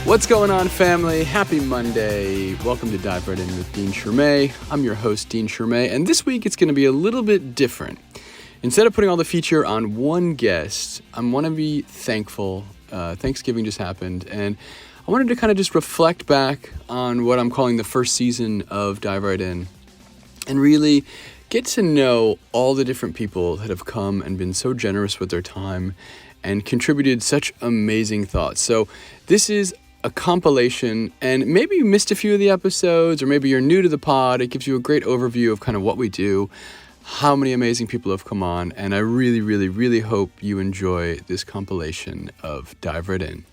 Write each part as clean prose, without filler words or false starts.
What's going on, family? Happy Monday. Welcome to Dive Right In with Dean Sheremet. I'm your host, Dean Sheremet, and this week it's going to be a little bit different. Instead of putting all the feature on one guest, I want to be thankful. Thanksgiving just happened, and I wanted to kind of just reflect back on what I'm calling the first season of Dive Right In and really get to know all the different people that have come and been so generous with their time and contributed such amazing thoughts. So this is a compilation, and maybe you missed a few of the episodes, or maybe you're new to the pod. It gives you a great overview of kind of what we do, how many amazing people have come on, and I really, really, really hope you enjoy this compilation of Dive Right In.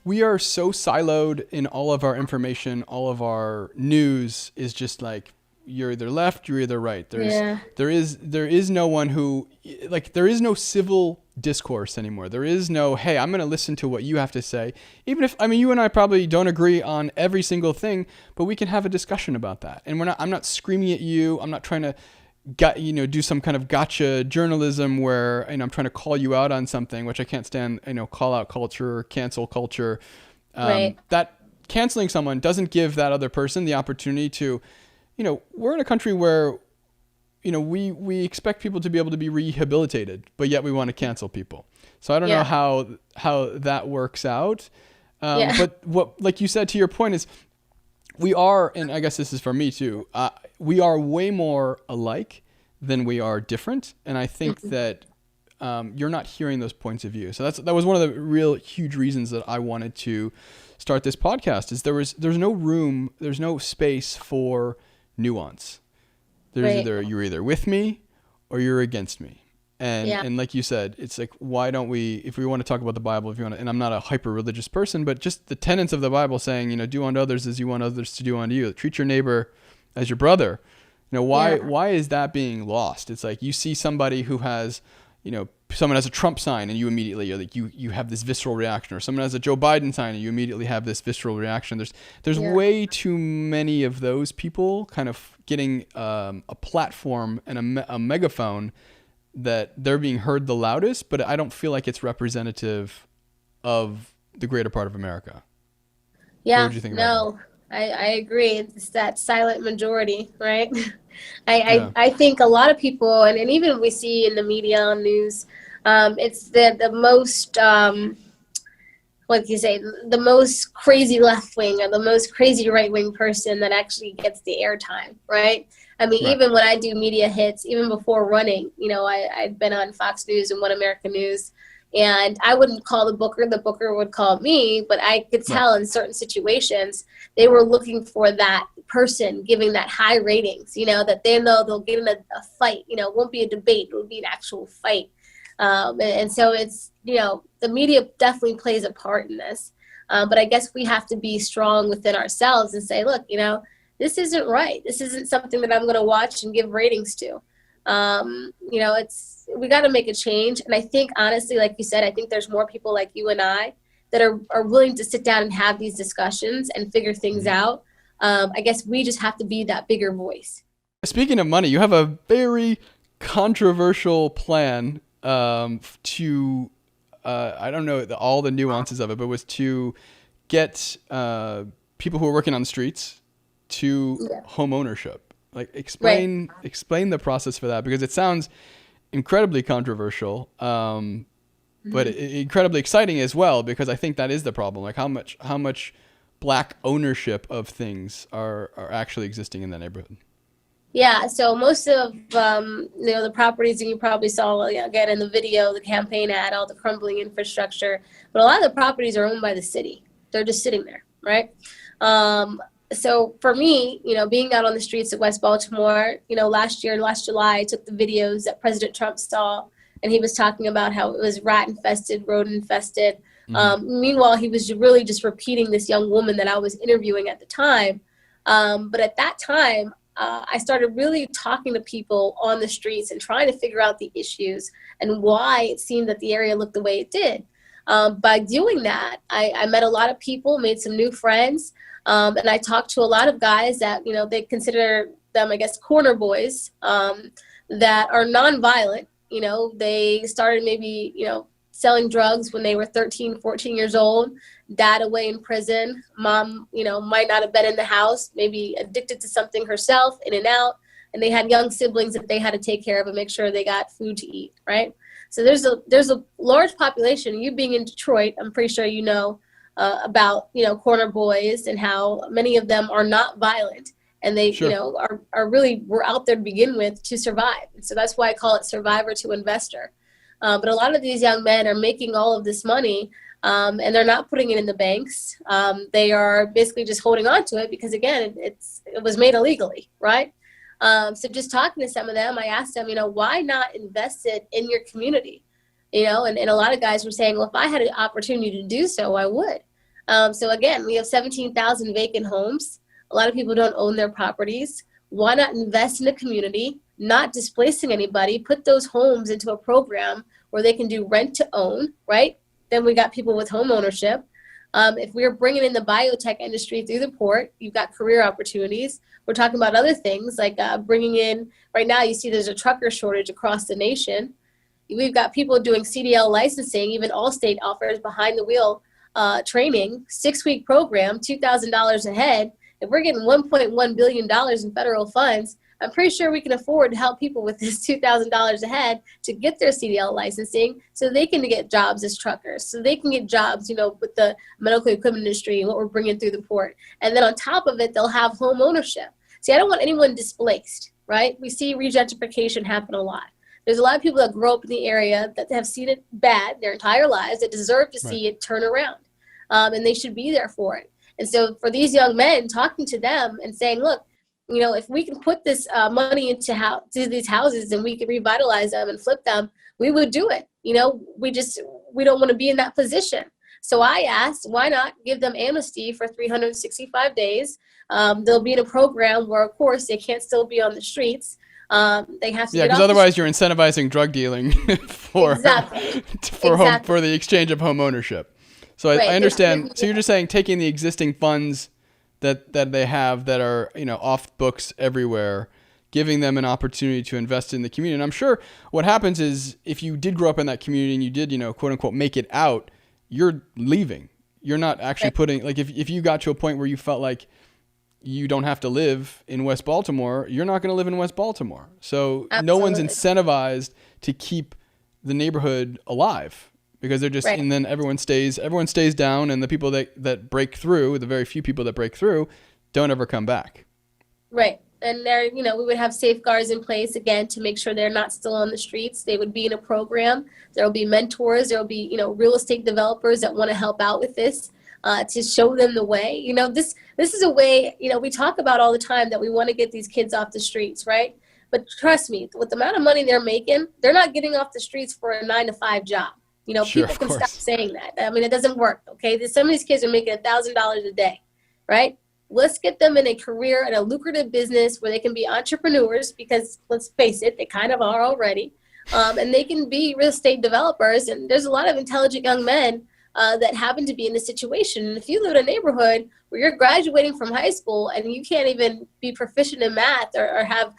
We are so siloed in all of our information, all of our news is just like, you're either left, you're either right. There is no one who, like, there is no civil discourse anymore. There is no, hey, I'm going to listen to what you have to say. Even if, I mean, you and I probably don't agree on every single thing, but we can have a discussion about that. And I'm not screaming at you. I'm not trying to do some kind of gotcha journalism where, I'm trying to call you out on something, which I can't stand, call out culture, cancel culture. Right. That canceling someone doesn't give that other person the opportunity to, we're in a country where, we expect people to be able to be rehabilitated, but yet we want to cancel people. So I don't know how that works out. But what, like you said, to your point is we are, and I guess this is for me too, we are way more alike than we are different. And I think that you're not hearing those points of view. So that was one of the real huge reasons that I wanted to start this podcast is there's no room, there's no space for nuance. You're either with me or you're against me. And like you said, it's like, why don't we, if we want to talk about the Bible, and I'm not a hyper religious person, but just the tenets of the Bible saying, do unto others as you want others to do unto you. Treat your neighbor as your brother. Why is that being lost? It's like you see somebody who has, someone has a Trump sign and you immediately are like, you have this visceral reaction, or someone has a Joe Biden sign and you immediately have this visceral reaction. There's way too many of those people kind of getting a platform and a megaphone that they're being heard the loudest, but I don't feel like it's representative of the greater part of America. Yeah, what would you think about that? I agree. It's that silent majority, right? I think a lot of people, and even we see in the media on news, it's the most, what do you say, the most crazy left wing or the most crazy right wing person that actually gets the airtime, right? I mean, even when I do media hits, even before running, I'd been on Fox News and One America News, and I wouldn't call the booker would call me, but I could tell in certain situations they were looking for that person giving that high ratings, that they know they'll get in a fight, it won't be a debate, it'll be an actual fight. And so it's, the media definitely plays a part in this. But I guess we have to be strong within ourselves and say, look, this isn't right. This isn't something that I'm going to watch and give ratings to. We got to make a change. And I think, honestly, like you said, I think there's more people like you and I that are willing to sit down and have these discussions and figure things out. I guess we just have to be that bigger voice. Speaking of money, you have a very controversial plan to, I don't know all the nuances of it, but was to get people who are working on the streets to home ownership. Like explain the process for that, because it sounds incredibly controversial, but incredibly exciting as well, because I think that is the problem. Like how much Black ownership of things are actually existing in that neighborhood. Yeah, so most of the properties, and you probably saw again in the video, the campaign ad, all the crumbling infrastructure, but a lot of the properties are owned by the city. They're just sitting there, right? So for me, being out on the streets of West Baltimore, last July, I took the videos that President Trump saw, and he was talking about how it was rat infested, rodent infested. Meanwhile, he was really just repeating this young woman that I was interviewing at the time. But at that time, I started really talking to people on the streets and trying to figure out the issues and why it seemed that the area looked the way it did. By doing that, I met a lot of people, made some new friends, and I talked to a lot of guys that, they consider them, I guess, corner boys that are nonviolent. They started maybe, selling drugs when they were 13, 14 years old, dad away in prison, mom, might not have been in the house, maybe addicted to something herself, in and out. And they had young siblings that they had to take care of and make sure they got food to eat, right? So there's a large population. You being in Detroit, I'm pretty sure about, corner boys and how many of them are not violent. And they, sure. Are really, were out there to begin with to survive. And so that's why I call it survivor to investor. But a lot of these young men are making all of this money, and they're not putting it in the banks. They are basically just holding on to it because, again, it was made illegally, right? So just talking to some of them, I asked them, why not invest it in your community? And a lot of guys were saying, well, if I had an opportunity to do so, I would. So again, we have 17,000 vacant homes. A lot of people don't own their properties. Why not invest in the community, not displacing anybody, put those homes into a program where they can do rent to own, right? Then we got people with home ownership. If we're bringing in the biotech industry through the port, you've got career opportunities. We're talking about other things like bringing in, right now you see there's a trucker shortage across the nation. We've got people doing CDL licensing, even Allstate offers behind the wheel training, 6-week program, $2,000 a head. If we're getting $1.1 billion in federal funds, I'm pretty sure we can afford to help people with this $2,000 a head to get their CDL licensing so they can get jobs as truckers, so they can get jobs, with the medical equipment industry and what we're bringing through the port. And then on top of it, they'll have home ownership. See, I don't want anyone displaced, right? We see regentrification happen a lot. There's a lot of people that grow up in the area that have seen it bad their entire lives that deserve to see it turn around, and they should be there for it. And so for these young men, talking to them and saying, look, if we can put this money into these houses and we can revitalize them and flip them, we would do it. We don't want to be in that position. So I asked, why not give them amnesty for 365 days? They'll be in a program where, of course, they can't still be on the streets. They have to because otherwise you're incentivizing drug dealing for exactly. for the exchange of home ownership. So right. I understand. So you're just saying taking the existing funds that they have that are off books everywhere, giving them an opportunity to invest in the community. And I'm sure what happens is if you did grow up in that community and you did quote unquote make it out, you're leaving. You're not actually putting if you got to a point where you felt like you don't have to live in West Baltimore, you're not going to live in West Baltimore. So Absolutely. No one's incentivized to keep the neighborhood alive. Because they're just, and then everyone stays down, and the people that break through, the very few people that break through, don't ever come back. Right. And there, we would have safeguards in place, again, to make sure they're not still on the streets. They would be in a program. There will be mentors. There will be, real estate developers that want to help out with this to show them the way. This is a way, we talk about all the time that we want to get these kids off the streets, right? But trust me, with the amount of money they're making, they're not getting off the streets for a 9-to-5 job. Sure, people can stop saying that. I mean, it doesn't work, okay? Some of these kids are making $1,000 a day, right? Let's get them in a career and a lucrative business where they can be entrepreneurs because, let's face it, they kind of are already. And they can be real estate developers. And there's a lot of intelligent young men that happen to be in this situation. And if you live in a neighborhood where you're graduating from high school and you can't even be proficient in math or have,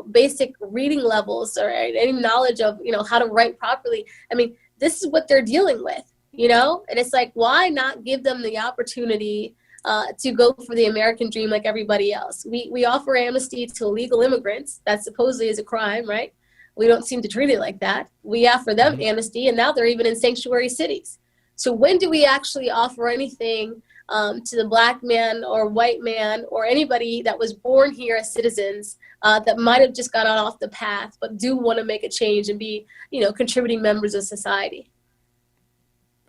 basic reading levels or any knowledge of, how to write properly, I mean, this is what they're dealing with, and it's like, why not give them the opportunity to go for the American dream like everybody else? We offer amnesty to illegal immigrants. That supposedly is a crime, right? We don't seem to treat it like that. We offer them amnesty, and now they're even in sanctuary cities. So when do we actually offer anything to the black man or white man or anybody that was born here as citizens that might have just gotten off the path but do want to make a change and be, contributing members of society?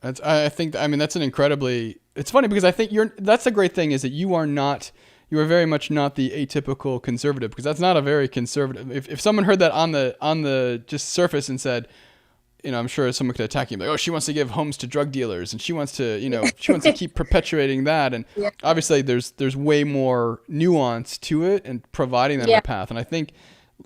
That's an incredibly, it's funny because I think that's the great thing is that you are very much not the atypical conservative, because that's not a very conservative. If someone heard that on the just surface and said, I'm sure someone could attack you, like, oh, she wants to give homes to drug dealers and she wants to, keep perpetuating that. And obviously there's way more nuance to it and providing them a path. And I think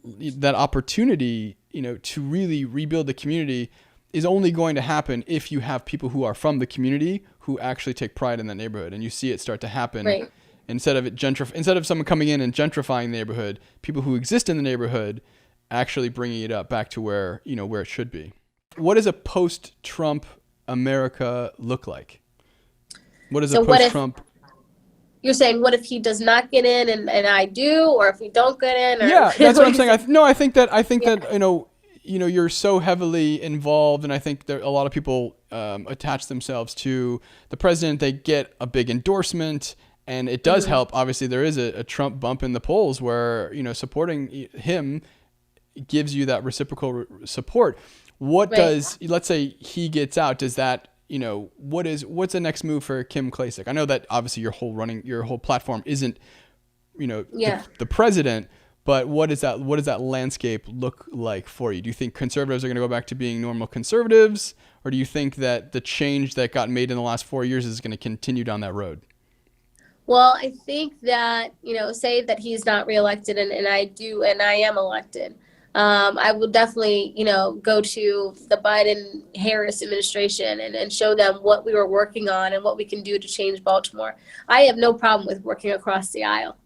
that opportunity, to really rebuild the community is only going to happen if you have people who are from the community who actually take pride in that neighborhood, and you see it start to happen. Right. Instead of someone coming in and gentrifying the neighborhood, people who exist in the neighborhood actually bringing it up back to where it should be. what does a post-Trump America look like? What is So a post-Trump? You're saying, what if he does not get in and I do, or if we don't get in? Or Yeah, that's what I'm saying. I think that Yeah. that you're so heavily involved, and I think that a lot of people attach themselves to the president. They get a big endorsement, and it does help. Obviously, there is a Trump bump in the polls where supporting him gives you that reciprocal support. What Right. does, let's say he gets out, does that, what's the next move for Kim Klacik? I know that obviously your whole platform isn't, Yeah. the president, but what does that landscape look like for you? Do you think conservatives are going to go back to being normal conservatives, or do you think that the change that got made in the last 4 years is going to continue down that road? Well, I think that, say that he's not reelected and I am elected. I will definitely, go to the Biden-Harris administration and show them what we were working on and what we can do to change Baltimore. I have no problem with working across the aisle.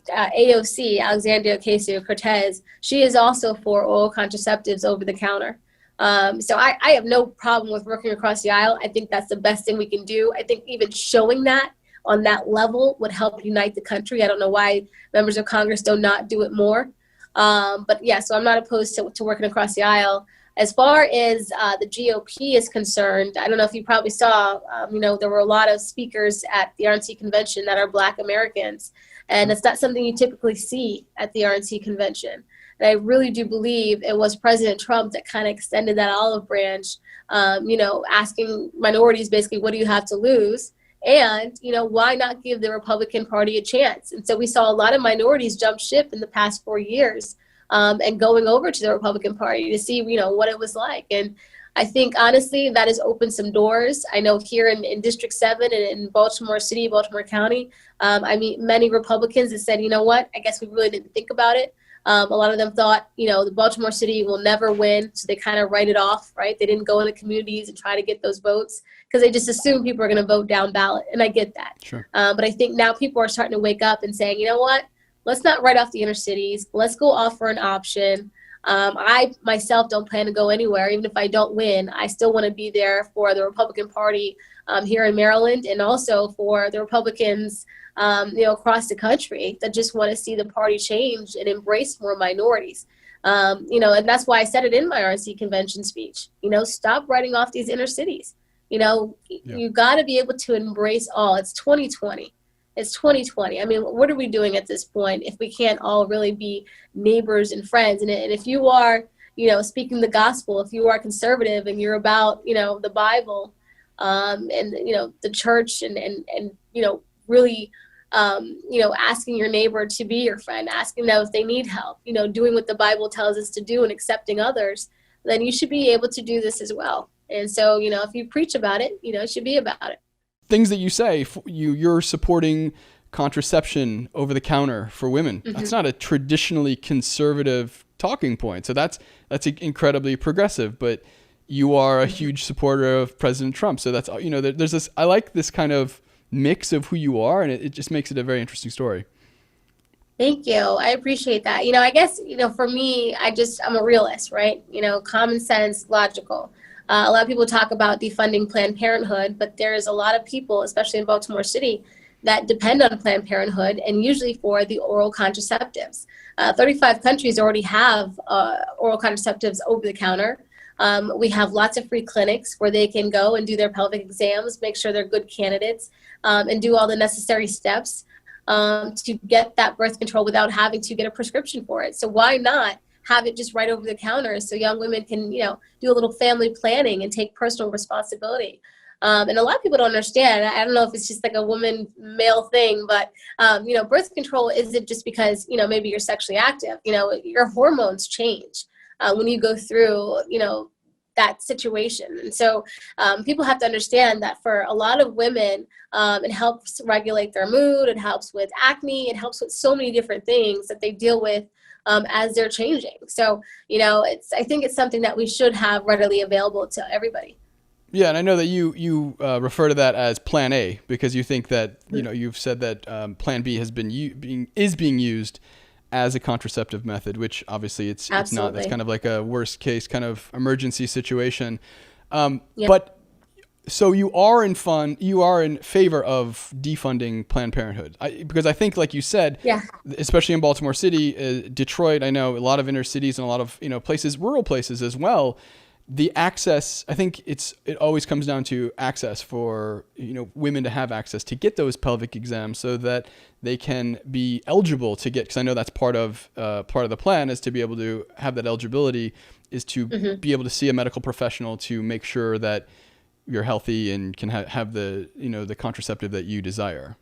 AOC, Alexandria Ocasio-Cortez, she is also for oral contraceptives over the counter. So I have no problem with working across the aisle. I think that's the best thing we can do. I think even showing that on that level would help unite the country. I don't know why members of Congress do not do it more. But yeah, so I'm not opposed to working across the aisle. As far as the GOP is concerned, I don't know if you probably saw, there were a lot of speakers at the RNC convention that are Black Americans. And it's not something you typically see at the RNC convention. And I really do believe it was President Trump that kind of extended that olive branch, asking minorities basically, what do you have to lose? And, why not give the Republican Party a chance? And so we saw a lot of minorities jump ship in the past 4 years and going over to the Republican Party to see, what it was like. And I think, honestly, that has opened some doors. I know here in District 7 and in Baltimore City, Baltimore County, I meet many Republicans that said, you know what, I guess we really didn't think about it. A lot of them thought, the Baltimore City will never win, so they kind of write it off, right? They didn't go into communities and try to get those votes because they just assume people are going to vote down ballot, and I get that. Sure. But I think now people are starting to wake up and saying, you know what, let's not write off the inner cities. Let's go offer an option. I myself don't plan to go anywhere. Even if I don't win, I still want to be there for the Republican Party here in Maryland, and also for the Republicans across the country that just want to see the party change and embrace more minorities. And that's why I said it in my RNC convention speech. Stop writing off these inner cities. You got to be able to embrace all. It's 2020. It's 2020. I mean, what are we doing at this point if we can't all really be neighbors and friends? And if you are, speaking the gospel, if you are conservative and you're about, the Bible, and the church and really, asking your neighbor to be your friend, asking them if they need help, doing what the Bible tells us to do and accepting others, then you should be able to do this as well. And so, if you preach about it, it should be about it. Things that you say, you're supporting contraception over the counter for women. Mm-hmm. That's not a traditionally conservative talking point. So that's incredibly progressive, but you are a huge supporter of President Trump. So that's, there's this, I like this kind of mix of who you are, and it just makes it a very interesting story. Thank you. I appreciate that. I guess, for me, I'm a realist, right? Common sense, logical. A lot of people talk about defunding Planned Parenthood, but there's a lot of people, especially in Baltimore City, that depend on Planned Parenthood and usually for the oral contraceptives. 35 countries already have oral contraceptives over the counter. We have lots of free clinics where they can go and do their pelvic exams, make sure they're good candidates, and do all the necessary steps to get that birth control without having to get a prescription for it. So why not have it just right over the counter so young women can, do a little family planning and take personal responsibility. And a lot of people don't understand. I don't know if it's just like a woman male thing, but, birth control isn't just because, maybe you're sexually active. Your hormones change when you go through, that situation. And so people have to understand that for a lot of women, it helps regulate their mood. It helps with acne. It helps with so many different things that they deal with as they're changing. So, I think it's something that we should have readily available to everybody. Yeah, and I know that you refer to that as Plan A because you think that you've said that Plan B is being used as a contraceptive method, which obviously it's not. That's Absolutely. kind of like a worst case kind of emergency situation. Yeah. But so you are in favor of defunding Planned Parenthood, because I think, like you said, Yeah. especially in Baltimore City, Detroit, I know a lot of inner cities and a lot of places, rural places as well. The access, I think it always comes down to access for women to have access to get those pelvic exams so that they can be eligible to get. Because I know that's part of the plan, is to be able to have that eligibility, is to be able to see a medical professional to make sure that you're healthy and can have the the contraceptive that you desire.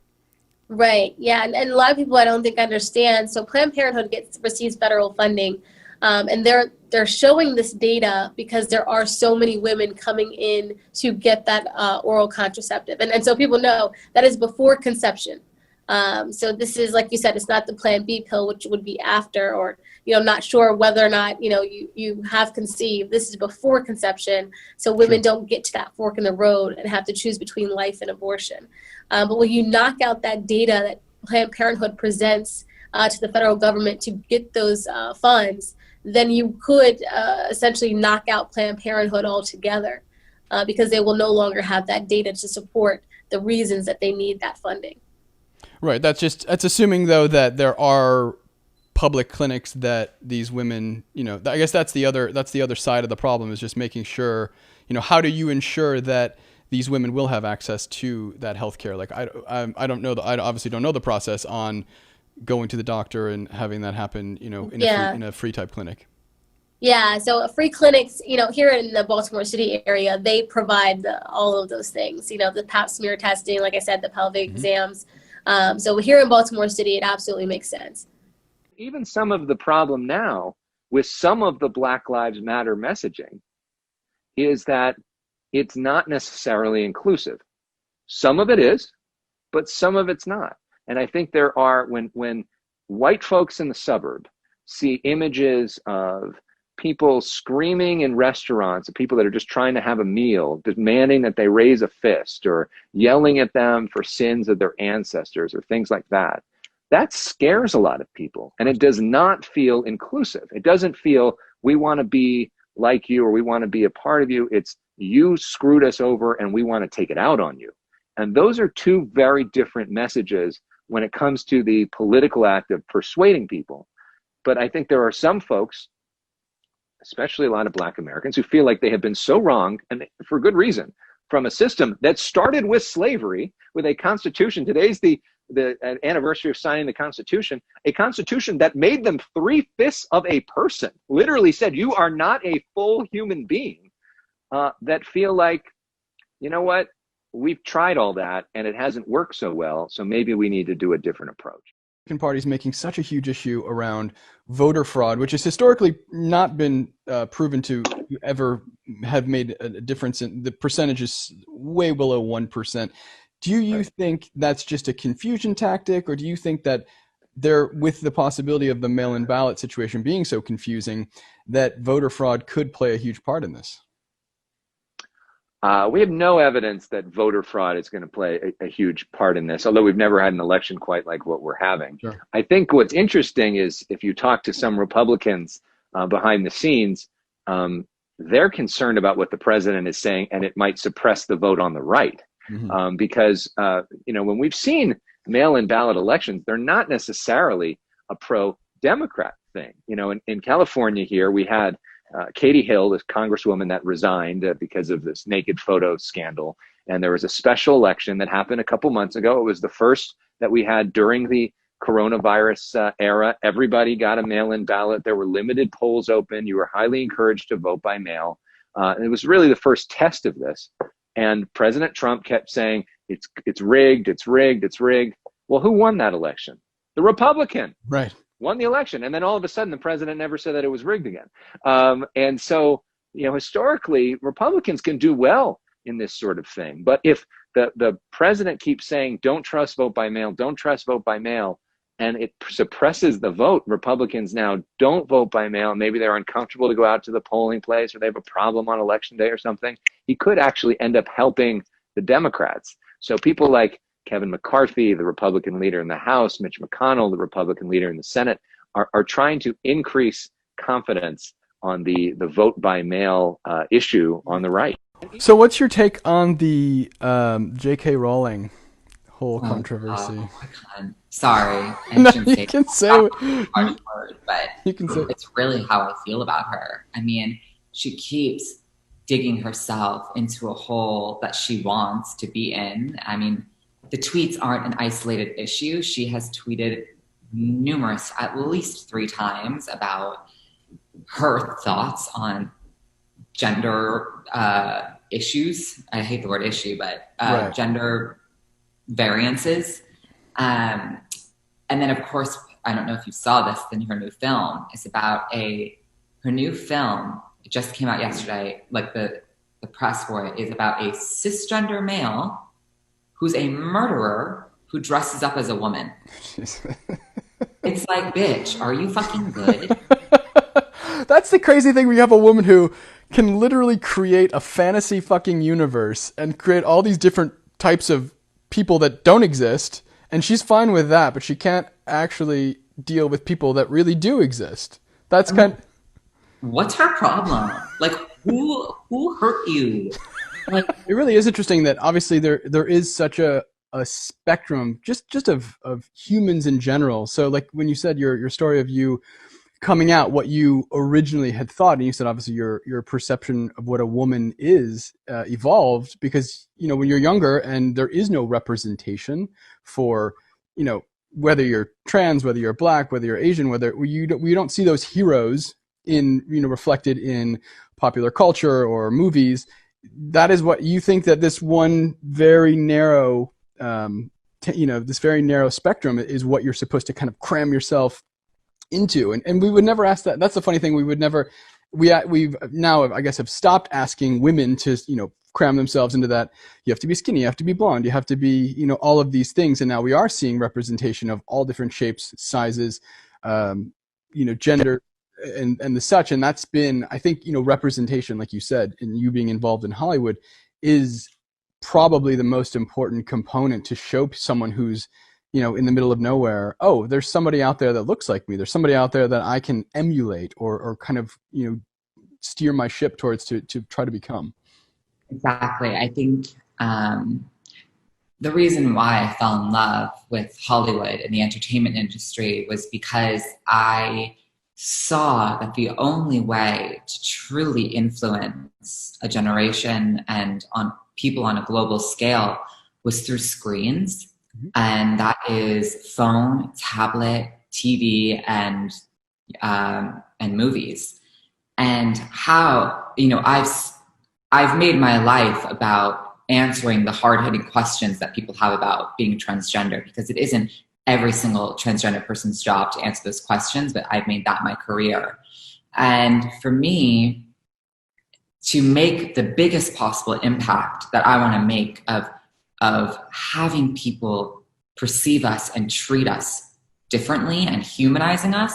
Right. Yeah. And a lot of people, I don't think, understand. So Planned Parenthood receives federal funding, and they're showing this data because there are so many women coming in to get that oral contraceptive, and so people know that is before conception. So this is, like you said, it's not the Plan B pill, which would be after, or not sure whether or not you have conceived. This is before conception, so women don't get to that fork in the road and have to choose between life and abortion. But when you knock out that data that Planned Parenthood presents to the federal government to get those funds, then you could essentially knock out Planned Parenthood altogether, because they will no longer have that data to support the reasons that they need that funding. Right. That's assuming, though, that there are public clinics that these women, I guess that's the other side of the problem, is just making sure, how do you ensure that these women will have access to that healthcare? Like, I don't know, I obviously don't know the process on going to the doctor and having that happen, in a free type clinic. Yeah, so free clinics, here in the Baltimore City area, they provide all of those things, the pap smear testing, like I said, the pelvic exams. So here in Baltimore City, it absolutely makes sense. Even some of the problem now with some of the Black Lives Matter messaging is that it's not necessarily inclusive. Some of it is, but some of it's not. And I think there are, when white folks in the suburb see images of people screaming in restaurants, people that are just trying to have a meal, demanding that they raise a fist, or yelling at them for sins of their ancestors or things like that, that scares a lot of people. And it does not feel inclusive. It doesn't feel, we want to be like you, or we want to be a part of you. It's, you screwed us over and we want to take it out on you. And those are two very different messages when it comes to the political act of persuading people. But I think there are some folks, especially a lot of Black Americans, who feel like they have been so wronged, and for good reason, from a system that started with slavery, with a constitution. Today's the anniversary of signing the Constitution, a constitution that made them 3/5 of a person, literally said, you are not a full human being, that feel like, you know what, we've tried all that and it hasn't worked so well, so maybe we need to do a different approach. Parties making such a huge issue around voter fraud, which has historically not been proven to ever have made a difference. In the percentage is way below 1%. Do you think that's just a confusion tactic, or do you think that with the possibility of the mail-in ballot situation being so confusing, that voter fraud could play a huge part in this? We have no evidence that voter fraud is going to play a huge part in this, although we've never had an election quite like what we're having. Sure. I think what's interesting is, if you talk to some Republicans behind the scenes, they're concerned about what the president is saying, and it might suppress the vote on the right. Mm-hmm. Because when we've seen mail-in ballot elections, they're not necessarily a pro-Democrat thing. In California here, we had Katie Hill, this congresswoman that resigned because of this naked photo scandal. And there was a special election that happened a couple months ago. It was the first that we had during the coronavirus era. Everybody got a mail-in ballot. There were limited polls open. You were highly encouraged to vote by mail. And it was really the first test of this. And President Trump kept saying, it's rigged, it's rigged, it's rigged. Well, who won that election? The Republican. Right. Won the election. And then all of a sudden, the president never said that it was rigged again. And so, historically, Republicans can do well in this sort of thing. But if the president keeps saying, don't trust vote by mail, don't trust vote by mail, and it suppresses the vote, Republicans now don't vote by mail, maybe they're uncomfortable to go out to the polling place, or they have a problem on election day or something, he could actually end up helping the Democrats. So people like Kevin McCarthy, the Republican leader in the House, Mitch McConnell, the Republican leader in the Senate, are trying to increase confidence on the vote by mail issue on the right. So what's your take on the J.K. Rowling whole controversy? I can't. Sorry, I No, shouldn't you say can say harsh word, but you can say it's really how I feel about her. I mean, she keeps digging herself into a hole that she wants to be in. I mean, the tweets aren't an isolated issue. She has tweeted numerous, at least 3 times, about her thoughts on gender issues. I hate the word issue, but Right. gender variances. And then, of course, I don't know if you saw this in her new film. It's about her new film. It just came out yesterday. Like the press for it is about a cisgender male who's a murderer who dresses up as a woman. It's like, bitch, are you fucking good? That's the crazy thing. We have a woman who can literally create a fantasy fucking universe and create all these different types of people that don't exist, and she's fine with that, but she can't actually deal with people that really do exist. That's What's her problem? Like, who hurt you? Like, it really is interesting that obviously there is such a spectrum just of humans in general. So like when you said your story of you coming out, what you originally had thought, and you said obviously your perception of what a woman is evolved because, you know, when you're younger and there is no representation for, you know, whether you're trans, whether you're black, whether you're Asian, whether we don't see those heroes in, you know, reflected in popular culture or movies. That is what you think, that this one very narrow, this very narrow spectrum is what you're supposed to kind of cram yourself into. And we would never ask that. That's the funny thing. We've now, I guess, have stopped asking women to, you know, cram themselves into that. You have to be skinny, you have to be blonde, you have to be, you know, all of these things. And now we are seeing representation of all different shapes, sizes, gender and the such. And that's been, I think, you know, representation, like you said, and you being involved in Hollywood is probably the most important component to show someone who's, you know, in the middle of nowhere, oh, there's somebody out there that looks like me. There's somebody out there that I can emulate or kind of, you know, steer my ship towards to try to become. exactly. I think the reason why I fell in love with Hollywood and the entertainment industry was because I saw that the only way to truly influence a generation and on people on a global scale was through screens. And that is phone, tablet, TV, and movies. And how, you know, I've made my life about answering the hard-hitting questions that people have about being transgender, because it isn't every single transgender person's job to answer those questions, but I've made that my career. And for me, to make the biggest possible impact that I want to make of having people perceive us and treat us differently and humanizing us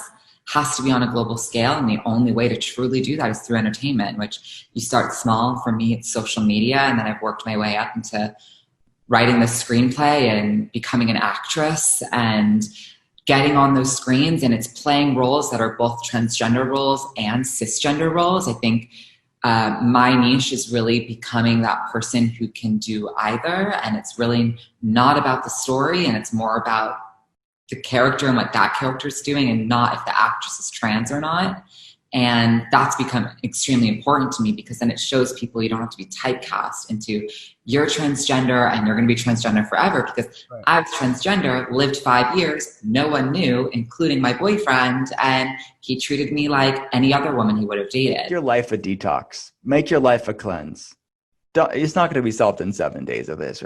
has to be on a global scale. And the only way to truly do that is through entertainment, which you start small. For me, it's social media. And then I've worked my way up into writing the screenplay and becoming an actress and getting on those screens. And it's playing roles that are both transgender roles and cisgender roles. I think my niche is really becoming that person who can do either. And it's really not about the story, and it's more about the character and what that character is doing, and not if the actress is trans or not. And that's become extremely important to me, because then it shows people you don't have to be typecast into you're transgender and you're going to be transgender forever. Because right. I was transgender, lived 5 years, no one knew, including my boyfriend, and he treated me like any other woman he would have dated. Make your life a detox. Make your life a cleanse. It's not going to be solved in 7 days of this.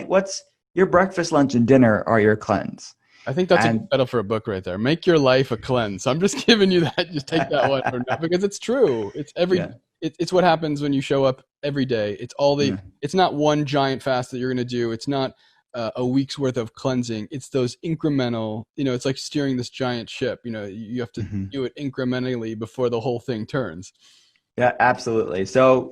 What's your breakfast, lunch, and dinner are your cleanse. I think that's a good title for a book right there. Make your life a cleanse. I'm just giving you that. Just take that one or not, because it's true. It's it's what happens when you show up every day. It's all it's not one giant fast that you're going to do. It's not a week's worth of cleansing. It's those incremental, you know, it's like steering this giant ship. You know, you have to do it incrementally before the whole thing turns. Yeah, absolutely. So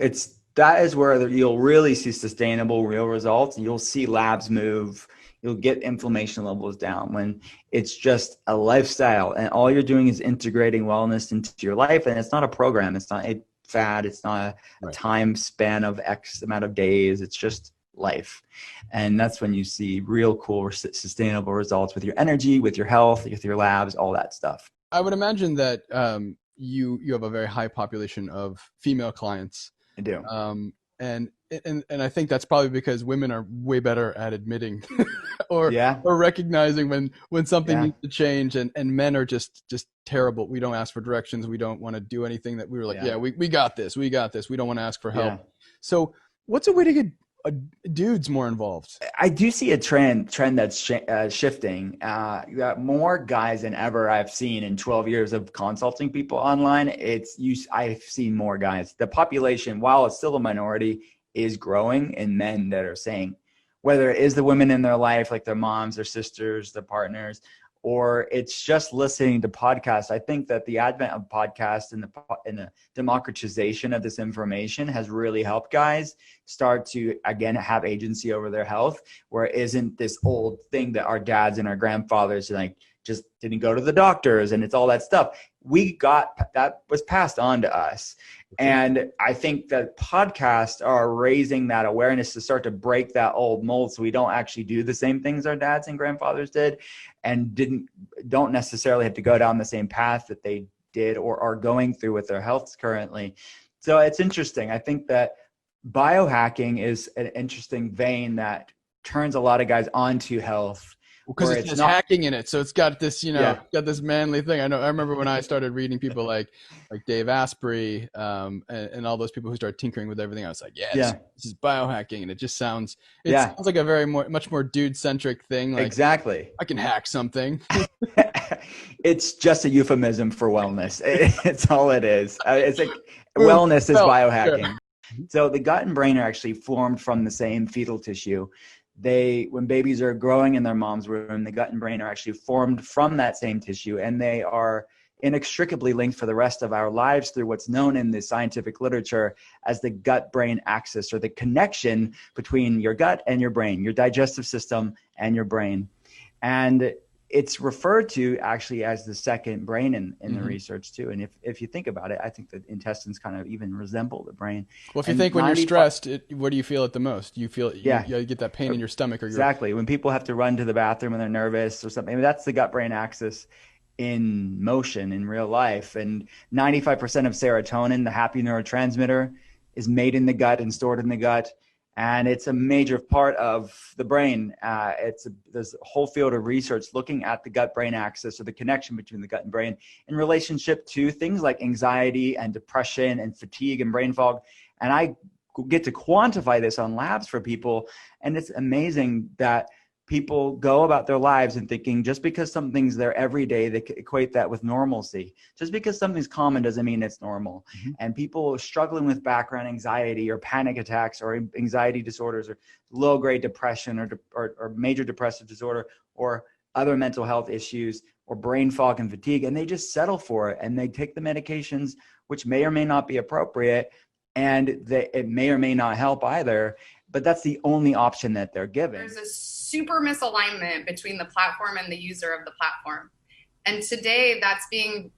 that is where you'll really see sustainable, real results. You'll see labs move. you'll get inflammation levels down. When it's just a lifestyle and all you're doing is integrating wellness into your life, and it's not a program, it's not a fad, it's not a time span of X amount of days, it's just life. And that's when you see real cool, sustainable results with your energy, with your health, with your labs, all that stuff. I would imagine that you have a very high population of female clients. I do. And I think that's probably because women are way better at admitting or recognizing when something needs to change, and men are just terrible. We don't ask for directions. We don't want to do anything that we were like, we got this. We don't want to ask for help. Yeah. So what's a way to get dudes more involved? I do see a trend that's shifting. More guys than ever I've seen in 12 years of consulting people online. I've seen more guys. The population, while it's still a minority, is growing in men that are saying, whether it is the women in their life, like their moms, their sisters, their partners, or it's just listening to podcasts. I think that the advent of podcasts and the democratization of this information has really helped guys start to, again, have agency over their health, where it isn't this old thing that our dads and our grandfathers like just didn't go to the doctors and it's all that stuff. That was passed on to us. And I think that podcasts are raising that awareness to start to break that old mold, so we don't actually do the same things our dads and grandfathers did, and don't necessarily have to go down the same path that they did or are going through with their health currently. So it's interesting. I think that biohacking is an interesting vein that turns a lot of guys onto health. Because it has hacking in it, so it's got this, got this manly thing. I remember when I started reading people like Dave Asprey, and all those people who started tinkering with everything. I was like, this is biohacking, and it just sounds sounds like a much more dude-centric thing. Like, exactly, I can hack something. It's just a euphemism for wellness. It's all it is. It's like wellness is biohacking. Sure. So the gut and brain are actually formed from the same fetal tissue. When babies are growing in their mom's womb, the gut and brain are actually formed from that same tissue, and they are inextricably linked for the rest of our lives through what's known in the scientific literature as the gut-brain axis, or the connection between your gut and your brain, your digestive system and your brain. And it's referred to actually as the second brain in the research too. And if you think about it, I think the intestines kind of even resemble the brain. Well, if you think when you're stressed, what do you feel it the most? You feel, you get that pain in your stomach, or exactly. When people have to run to the bathroom and they're nervous or something, that's the gut-brain axis in motion in real life. And 95% of serotonin, the happy neurotransmitter, is made in the gut and stored in the gut. And it's a major part of the brain. There's a whole field of research looking at the gut-brain axis, or the connection between the gut and brain, in relationship to things like anxiety and depression and fatigue and brain fog. And I get to quantify this on labs for people. And it's amazing that people go about their lives and thinking just because something's there every day, they equate that with normalcy. Just because something's common doesn't mean it's normal. Mm-hmm. And people struggling with background anxiety or panic attacks or anxiety disorders or low-grade depression or major depressive disorder or other mental health issues or brain fog and fatigue, and they just settle for it, and they take the medications, which may or may not be appropriate, and it may or may not help either, but that's the only option that they're given. There's a super misalignment between the platform and the user of the platform. And today that's being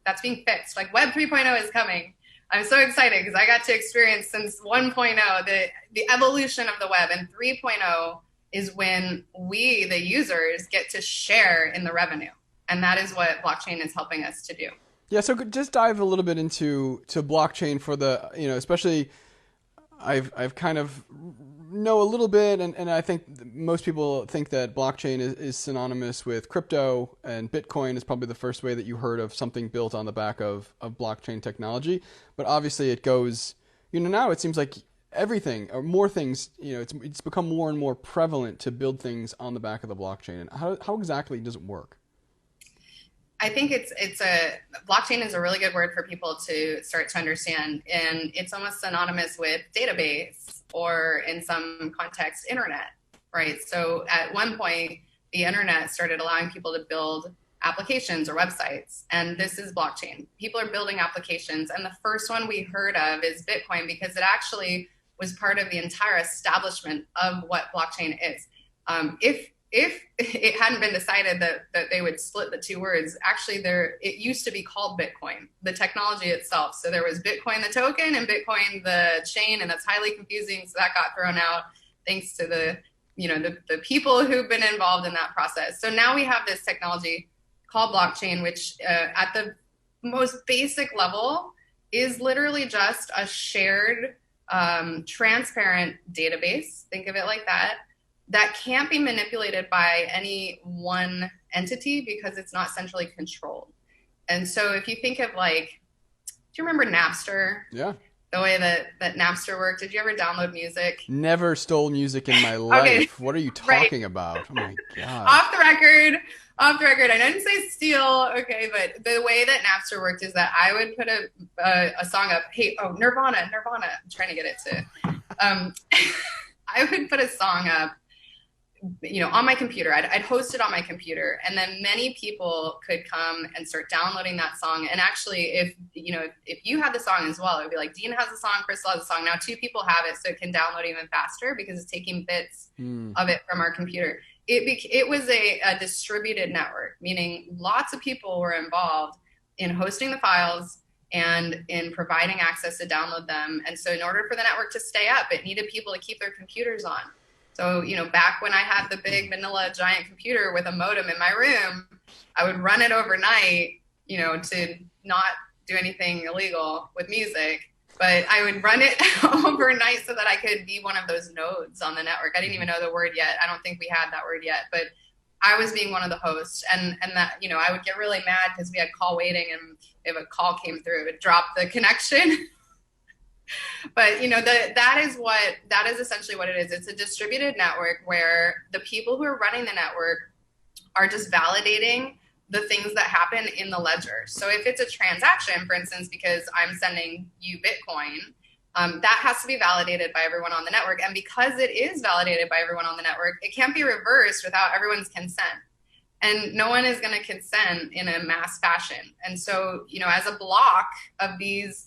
fixed. Like Web 3.0 is coming. I'm so excited because I got to experience since 1.0 the evolution of the web, and 3.0 is when we, the users, get to share in the revenue. And that is what blockchain is helping us to do. Yeah, so just dive a little bit into blockchain for the, especially I've kind of know a little bit, and I think most people think that blockchain is synonymous with crypto, and Bitcoin is probably the first way that you heard of something built on the back of blockchain technology. But obviously it goes, now it seems like everything or more things, it's become more and more prevalent to build things on the back of the blockchain. And how exactly does it work? I think blockchain is a really good word for people to start to understand, and it's almost synonymous with database, or in some context, internet, right? So at one point, the internet started allowing people to build applications or websites, and this is blockchain. People are building applications, and the first one we heard of is Bitcoin, because it actually was part of the entire establishment of what blockchain is. If if it hadn't been decided that they would split the two words, actually it used to be called Bitcoin, the technology itself. So there was Bitcoin the token and Bitcoin the chain, and that's highly confusing. So that got thrown out thanks to the people who've been involved in that process. So now we have this technology called blockchain, which at the most basic level is literally just a shared transparent database. Think of it like that can't be manipulated by any one entity because it's not centrally controlled. And so if you think of do you remember Napster? Yeah. The way that Napster worked. Did you ever download music? Never stole music in my life. Okay. What are you talking about? Oh my God. Off the record. I didn't say steal, okay, but the way that Napster worked is that I would put a song up. Hey, Nirvana. I'm trying to get it to. I would put a song up, on my computer. I'd host it on my computer, and then many people could come and start downloading that song. And actually, if you had the song as well, it would be like Dean has a song, Crystal has a song. Now 2 people have it, so it can download even faster because it's taking bits of it from our computer. It was a distributed network, meaning lots of people were involved in hosting the files and in providing access to download them. And so in order for the network to stay up, it needed people to keep their computers on. So, back when I had the big vanilla giant computer with a modem in my room, I would run it overnight, to not do anything illegal with music. But I would run it overnight so that I could be one of those nodes on the network. I didn't even know the word yet. I don't think we had that word yet, but I was being one of the hosts, and that, I would get really mad because we had call waiting, and if a call came through, it would drop the connection. But that is essentially what it is. It's a distributed network where the people who are running the network are just validating the things that happen in the ledger. So if it's a transaction, for instance, because I'm sending you Bitcoin, that has to be validated by everyone on the network. And because it is validated by everyone on the network, it can't be reversed without everyone's consent. And no one is going to consent in a mass fashion. And so, as a block of these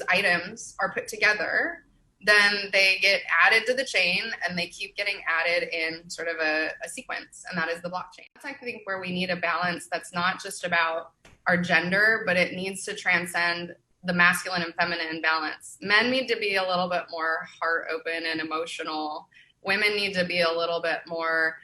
items are put together, then they get added to the chain, and they keep getting added in sort of a sequence, and that is the blockchain. That's, I think, where we need a balance that's not just about our gender, but it needs to transcend the masculine and feminine balance. Men need to be a little bit more heart open and emotional. Women need to be a little bit more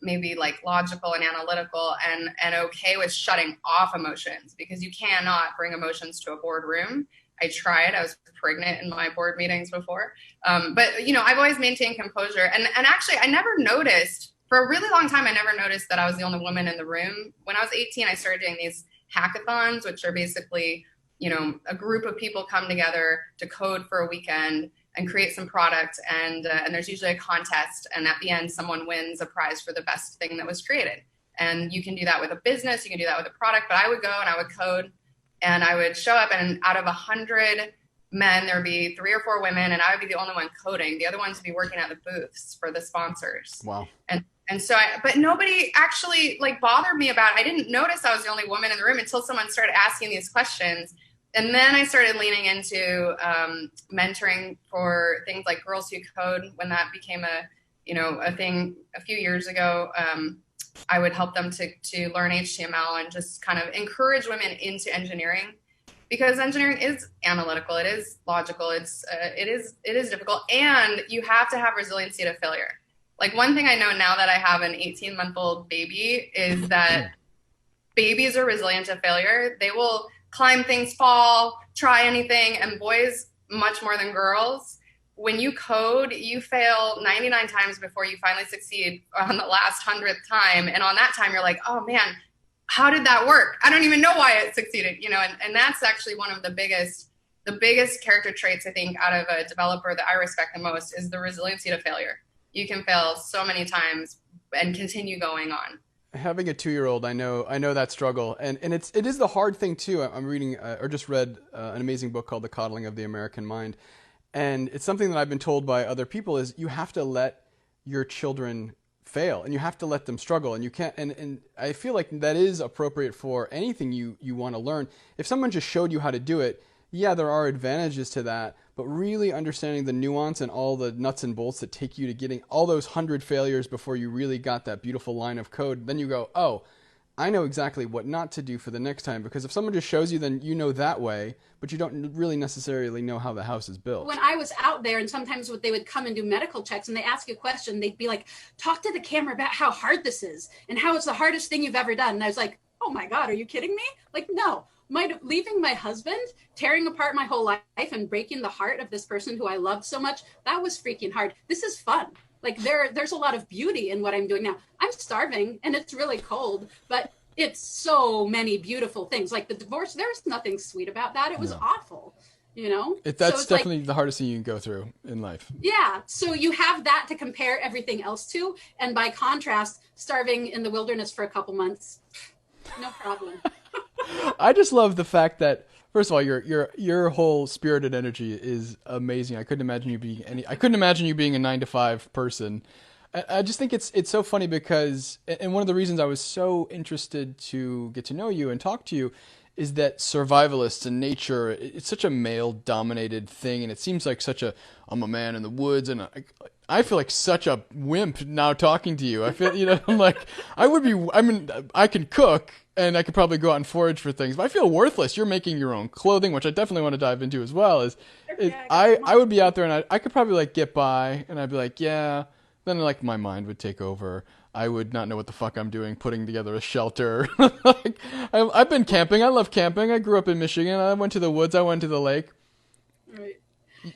maybe logical and analytical and okay with shutting off emotions, because you cannot bring emotions to a boardroom. I tried. I was pregnant in my board meetings before. But, I've always maintained composure. And actually, I never noticed, for a really long time, I never noticed that I was the only woman in the room. When I was 18, I started doing these hackathons, which are basically, a group of people come together to code for a weekend and create some product. And there's usually a contest. And at the end, someone wins a prize for the best thing that was created. And you can do that with a business. You can do that with a product. But I would go and I would code. And I would show up, and out of 100 men, there would be 3 or 4 women, and I would be the only one coding. The other ones would be working at the booths for the sponsors. Wow. And so, but nobody actually bothered me about it. I didn't notice I was the only woman in the room until someone started asking these questions. And then I started leaning into mentoring for things like Girls Who Code. When that became a thing a few years ago, I would help them to learn HTML and just kind of encourage women into engineering, because engineering is analytical, it is logical, it is difficult, and you have to have resiliency to failure. One thing I know now that I have an 18-month-old baby is that babies are resilient to failure. They will climb things, fall, try anything, and boys much more than girls. When you code, you fail 99 times before you finally succeed on the last 100th time. And on that time, you're like, oh man, how did that work? I don't even know why it succeeded. And that's actually one of the biggest character traits, I think, out of a developer that I respect the most is the resiliency to failure. You can fail so many times and continue going on. Having a 2-year-old, I know that struggle, and it is the hard thing too. I'm reading or just read an amazing book called The Coddling of the American Mind. And it's something that I've been told by other people is you have to let your children fail, and you have to let them struggle, and you can't. And I feel like that is appropriate for anything you want to learn. If someone just showed you how to do it, yeah, there are advantages to that, but really understanding the nuance and all the nuts and bolts that take you to getting all those 100 failures before you really got that beautiful line of code. Then you go, oh, I know exactly what not to do for the next time, because if someone just shows you, then you know that way, but you don't really necessarily know how the house is built. When I was out there, and sometimes they would come and do medical checks and they ask you a question, they'd be like, talk to the camera about how hard this is and how it's the hardest thing you've ever done. And I was like, oh my God, are you kidding me? Like, no. Leaving my husband, tearing apart my whole life and breaking the heart of this person who I loved so much, that was freaking hard. This is fun. Like there's a lot of beauty in what I'm doing now. I'm starving and it's really cold, but it's so many beautiful things. Like the divorce, there's nothing sweet about that. It was awful, you know? That's definitely the hardest thing you can go through in life. Yeah. So you have that to compare everything else to. And by contrast, starving in the wilderness for a couple months, no problem. I just love the fact that, first of all, your whole spirited energy is amazing. I couldn't imagine you being a 9-to-5 person. I just think it's so funny because, and one of the reasons I was so interested to get to know you and talk to you is that survivalists and nature, it's such a male dominated thing. And it seems like I'm a man in the woods, and I feel like such a wimp now talking to you. I feel, I'm like, I can cook and I could probably go out and forage for things, but I feel worthless. You're making your own clothing, which I definitely want to dive into as well. I would be out there and I could probably like get by and I'd be like, yeah. Then like my mind would take over. I would not know what the fuck I'm doing, putting together a shelter. I've been camping. I love camping. I grew up in Michigan. I went to the woods. I went to the lake. Right.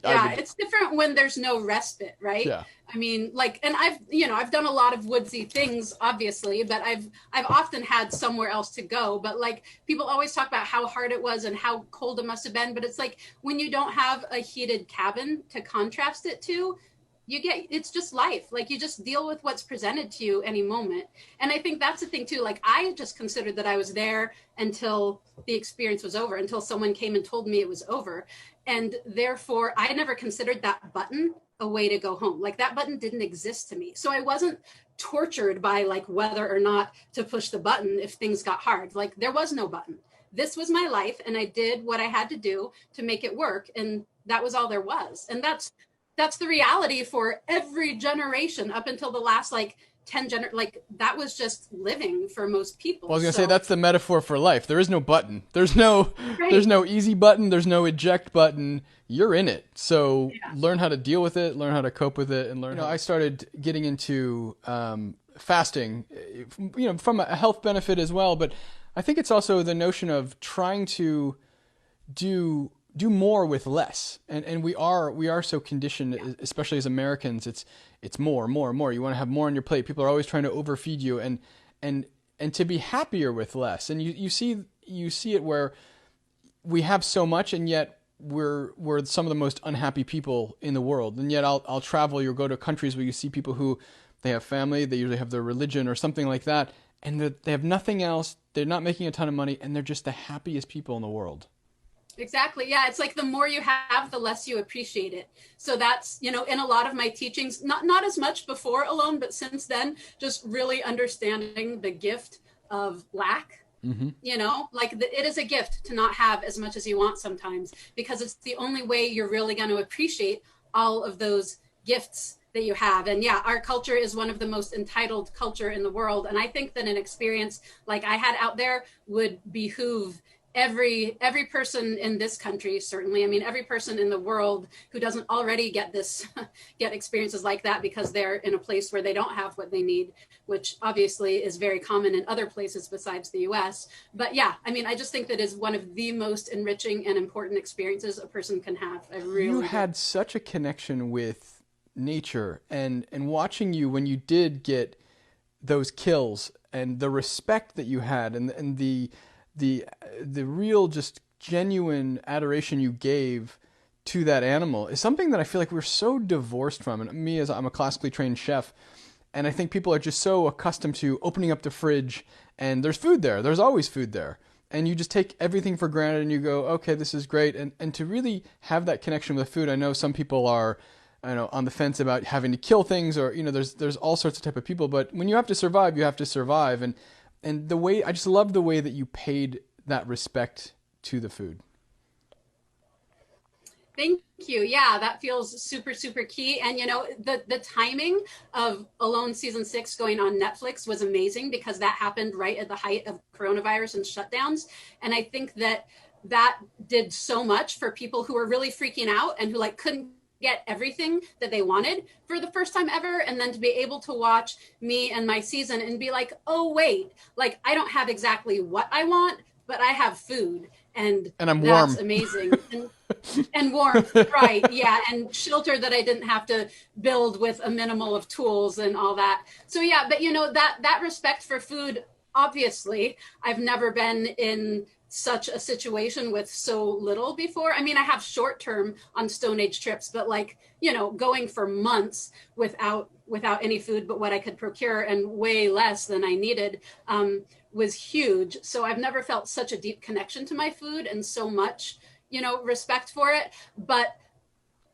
Yeah, it's different when there's no respite, right? Yeah. I mean, like, and I've done a lot of woodsy things, obviously, but I've often had somewhere else to go. But like, people always talk about how hard it was and how cold it must have been. But it's like when you don't have a heated cabin to contrast it to, it's just life. Like you just deal with what's presented to you any moment. And I think that's the thing too. Like I just considered that I was there until the experience was over, until someone came and told me it was over. And therefore I never considered that button a way to go home. Like that button didn't exist to me. So I wasn't tortured by like whether or not to push the button if things got hard. Like there was no button. This was my life and I did what I had to do to make it work. And that was all there was. And that's the reality for every generation up until the last like 10 that was just living for most people. Well, I was gonna say that's the metaphor for life. There is no button. There's no easy button. There's no eject button. You're in it. So learn how to deal with it, learn how to cope with it, and learn. I started getting into fasting, from a health benefit as well. But I think it's also the notion of trying to do more with less, and we are so conditioned, especially as Americans. It's more. You want to have more on your plate. People are always trying to overfeed you, and to be happier with less. And you see it where we have so much, and yet we're some of the most unhappy people in the world. And yet I'll travel. You'll go to countries where you see people who they have family, they usually have their religion or something like that, and they have nothing else. They're not making a ton of money, and they're just the happiest people in the world. Exactly. Yeah. It's like the more you have, the less you appreciate it. So that's, in a lot of my teachings, not as much before Alone, but since then, just really understanding the gift of lack. Mm-hmm. It is a gift to not have as much as you want sometimes, because it's the only way you're really going to appreciate all of those gifts that you have. And yeah, our culture is one of the most entitled culture in the world. And I think that an experience like I had out there would behoove every person in this country, certainly. I mean, every person in the world who doesn't already get experiences like that because they're in a place where they don't have what they need, which obviously is very common in other places besides the US. But yeah, I mean, I just think that is one of the most enriching and important experiences a person can have. You had such a connection with nature, and watching you when you did get those kills, and the respect that you had, and the real, just genuine adoration you gave to that animal is something that I feel like we're so divorced from. And me, as I'm a classically trained chef, and I think people are just so accustomed to opening up the fridge and there's food there. There's always food there. And you just take everything for granted and you go, okay, this is great. And to really have that connection with food, I know some people are, on the fence about having to kill things, or, there's all sorts of type of people. But when you have to survive, you have to survive. And the way, I just love the way that you paid that respect to the food. Thank you. Yeah, that feels super, super key. And you know, the timing of Alone season 6 going on Netflix was amazing because that happened right at the height of coronavirus and shutdowns. And I think that that did so much for people who were really freaking out and who like couldn't get everything that they wanted for the first time ever, and then to be able to watch me and my season and be like, oh wait, like I don't have exactly what I want, but I have food, and I'm that's warm. amazing. And warmth, right? Yeah, and shelter that I didn't have to build with a minimal of tools and all that. So yeah, but you know, that respect for food, obviously I've never been in such a situation with so little before. I mean, I have short term on Stone Age trips, but like, you know, going for months without any food but what I could procure and way less than I needed was huge. So I've never felt such a deep connection to my food and so much, you know, respect for it. But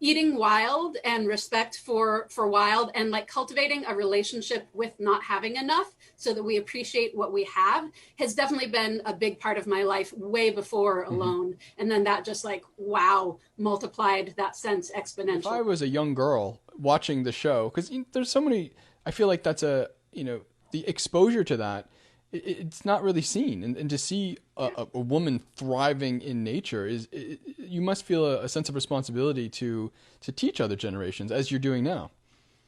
eating wild and respect for wild and like cultivating a relationship with not having enough so that we appreciate what we have has definitely been a big part of my life way before Alone. And then that just like, wow, multiplied that sense exponentially. If I was a young girl watching the show, because there's so many, I feel like that's a, you know, the exposure to that, it's not really seen. And to see a woman thriving in nature you must feel a sense of responsibility to teach other generations, as you're doing now.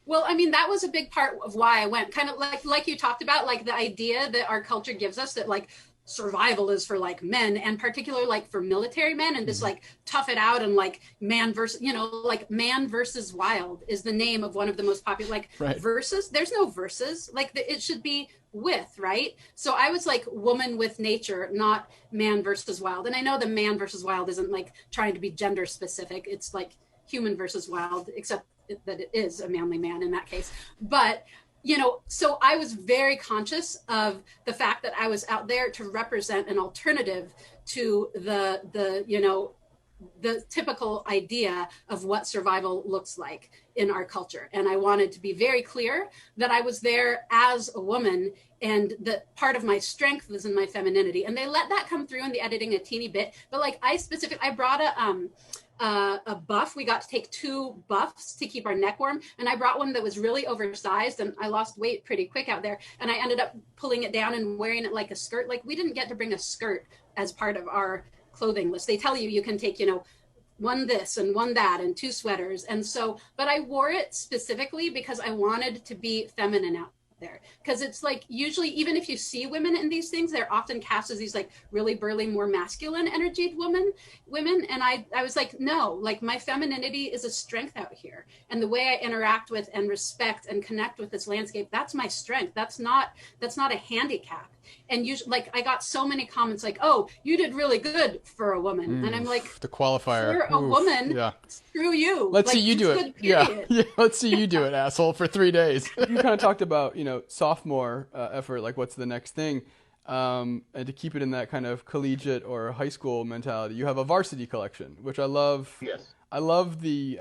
Well, I mean, that was a big part of why I went, kind of like you talked about, like the idea that our culture gives us that like survival is for like men, and particularly like for military men, and this like tough it out, and like man versus, you know, like Man versus Wild is the name of one of the most popular, like right. Versus. There's no versus, like it should be with, right? So I was like woman with nature, not Man versus Wild. And I know the Man versus Wild isn't like trying to be gender specific. It's like human versus wild, except that it is a manly man in that case. But you know, so I was very conscious of the fact that I was out there to represent an alternative to the you know, the typical idea of what survival looks like in our culture. And I wanted to be very clear that I was there as a woman, and that part of my strength was in my femininity. And they let that come through in the editing a teeny bit, but like I brought a buff. We got to take 2 buffs to keep our neck warm, and I brought one that was really oversized, and I lost weight pretty quick out there, and I ended up pulling it down and wearing it like a skirt. Like we didn't get to bring a skirt as part of our clothing list. They tell you can take, you know, 1 this and 1 that and 2 sweaters, and so, but I wore it specifically because I wanted to be feminine out there, because it's like usually even if you see women in these things, they're often cast as these like really burly, more masculine energied women, and I was like, no, like my femininity is a strength out here, and the way I interact with and respect and connect with this landscape, that's my strength. That's not a handicap. And usually, like, I got so many comments like, oh, you did really good for a woman. And I'm like, the qualifier. For a woman, yeah. Screw you. Let's see you do it. Yeah. Let's see you do it, asshole, for 3 days. You kind of talked about, you know, sophomore effort, like what's the next thing? And to keep it in that kind of collegiate or high school mentality, you have a varsity collection, which I love. Yes. I love the,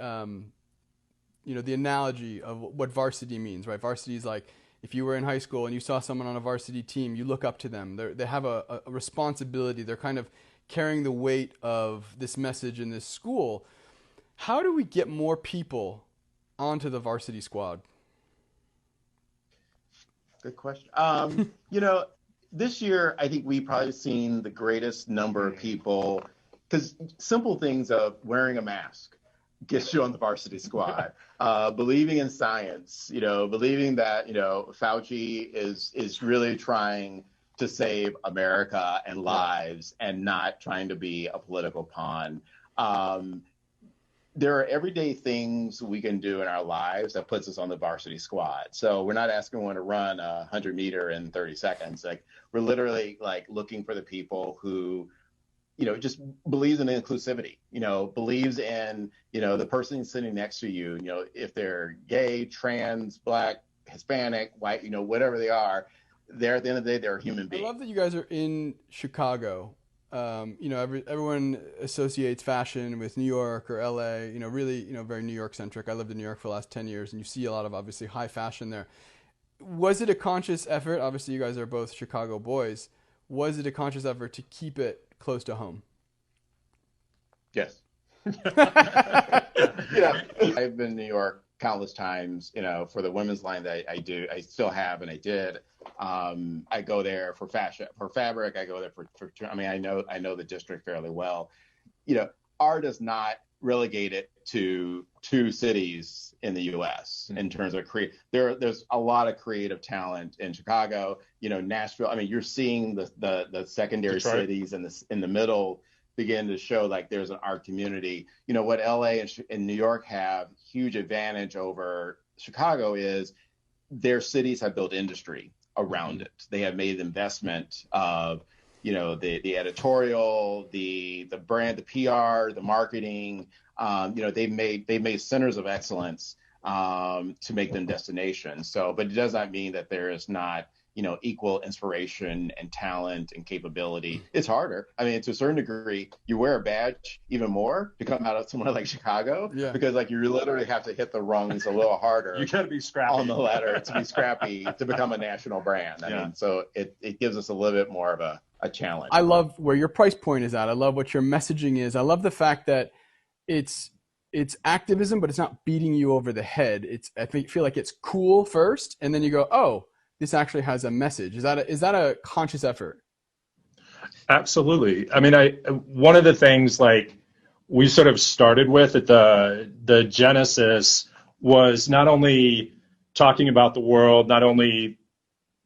you know, the analogy of what varsity means, right? Varsity is like, if you were in high school and you saw someone on a varsity team, you look up to them. They have a responsibility. They're kind of carrying the weight of this message in this school. How do we get more people onto the varsity squad? Good question. You know, this year, I think we've probably seen the greatest number of people, because simple things of wearing a mask gets you on the varsity squad. Believing in science, you know, believing that, you know, Fauci is really trying to save America and lives and not trying to be a political pawn. There are everyday things we can do in our lives that puts us on the varsity squad. So we're not asking anyone to run a 100-meter in 30 seconds. Like we're literally like looking for the people who, you know, just believes in inclusivity, you know, believes in, you know, the person sitting next to you, you know, if they're gay, trans, Black, Hispanic, white, you know, whatever they are, they're at the end of the day, they're a human being. I love that you guys are in Chicago. You know, everyone associates fashion with New York or LA, you know, really, you know, very New York centric. I lived in New York for the last 10 years and you see a lot of obviously high fashion there. Was it a conscious effort? Obviously you guys are both Chicago boys. Was it a conscious effort to keep it close to home? Yes. I've been in New York countless times, for the women's line that I still have, and I did. I go there for fashion, for fabric. I go there I know the district fairly well. Art is not relegated to 2 cities in the U.S. in terms of there's a lot of creative talent in Chicago, Nashville. I mean, you're seeing the secondary Detroit. cities in the middle begin to show like there's an art community. What LA and New York have huge advantage over Chicago is their cities have built industry around it. They have made investment of the editorial, the brand, the PR, the marketing. They've made centers of excellence to make them destinations. But it does not mean that there is not equal inspiration and talent and capability. It's harder. I mean, to a certain degree, you wear a badge even more to come out of somewhere like Chicago, because like you literally have to hit the rungs a little harder. You got to be scrappy on the ladder to be scrappy to become a national brand. I mean, so it gives us a little bit more of a challenge. I love where your price point is at. I love what your messaging is. I love the fact that it's activism, but it's not beating you over the head. I feel like it's cool first, and then you go, oh, this actually has a message. Is that a conscious effort? Absolutely. I mean, one of the things like we sort of started with at the genesis was not only talking about the world, not only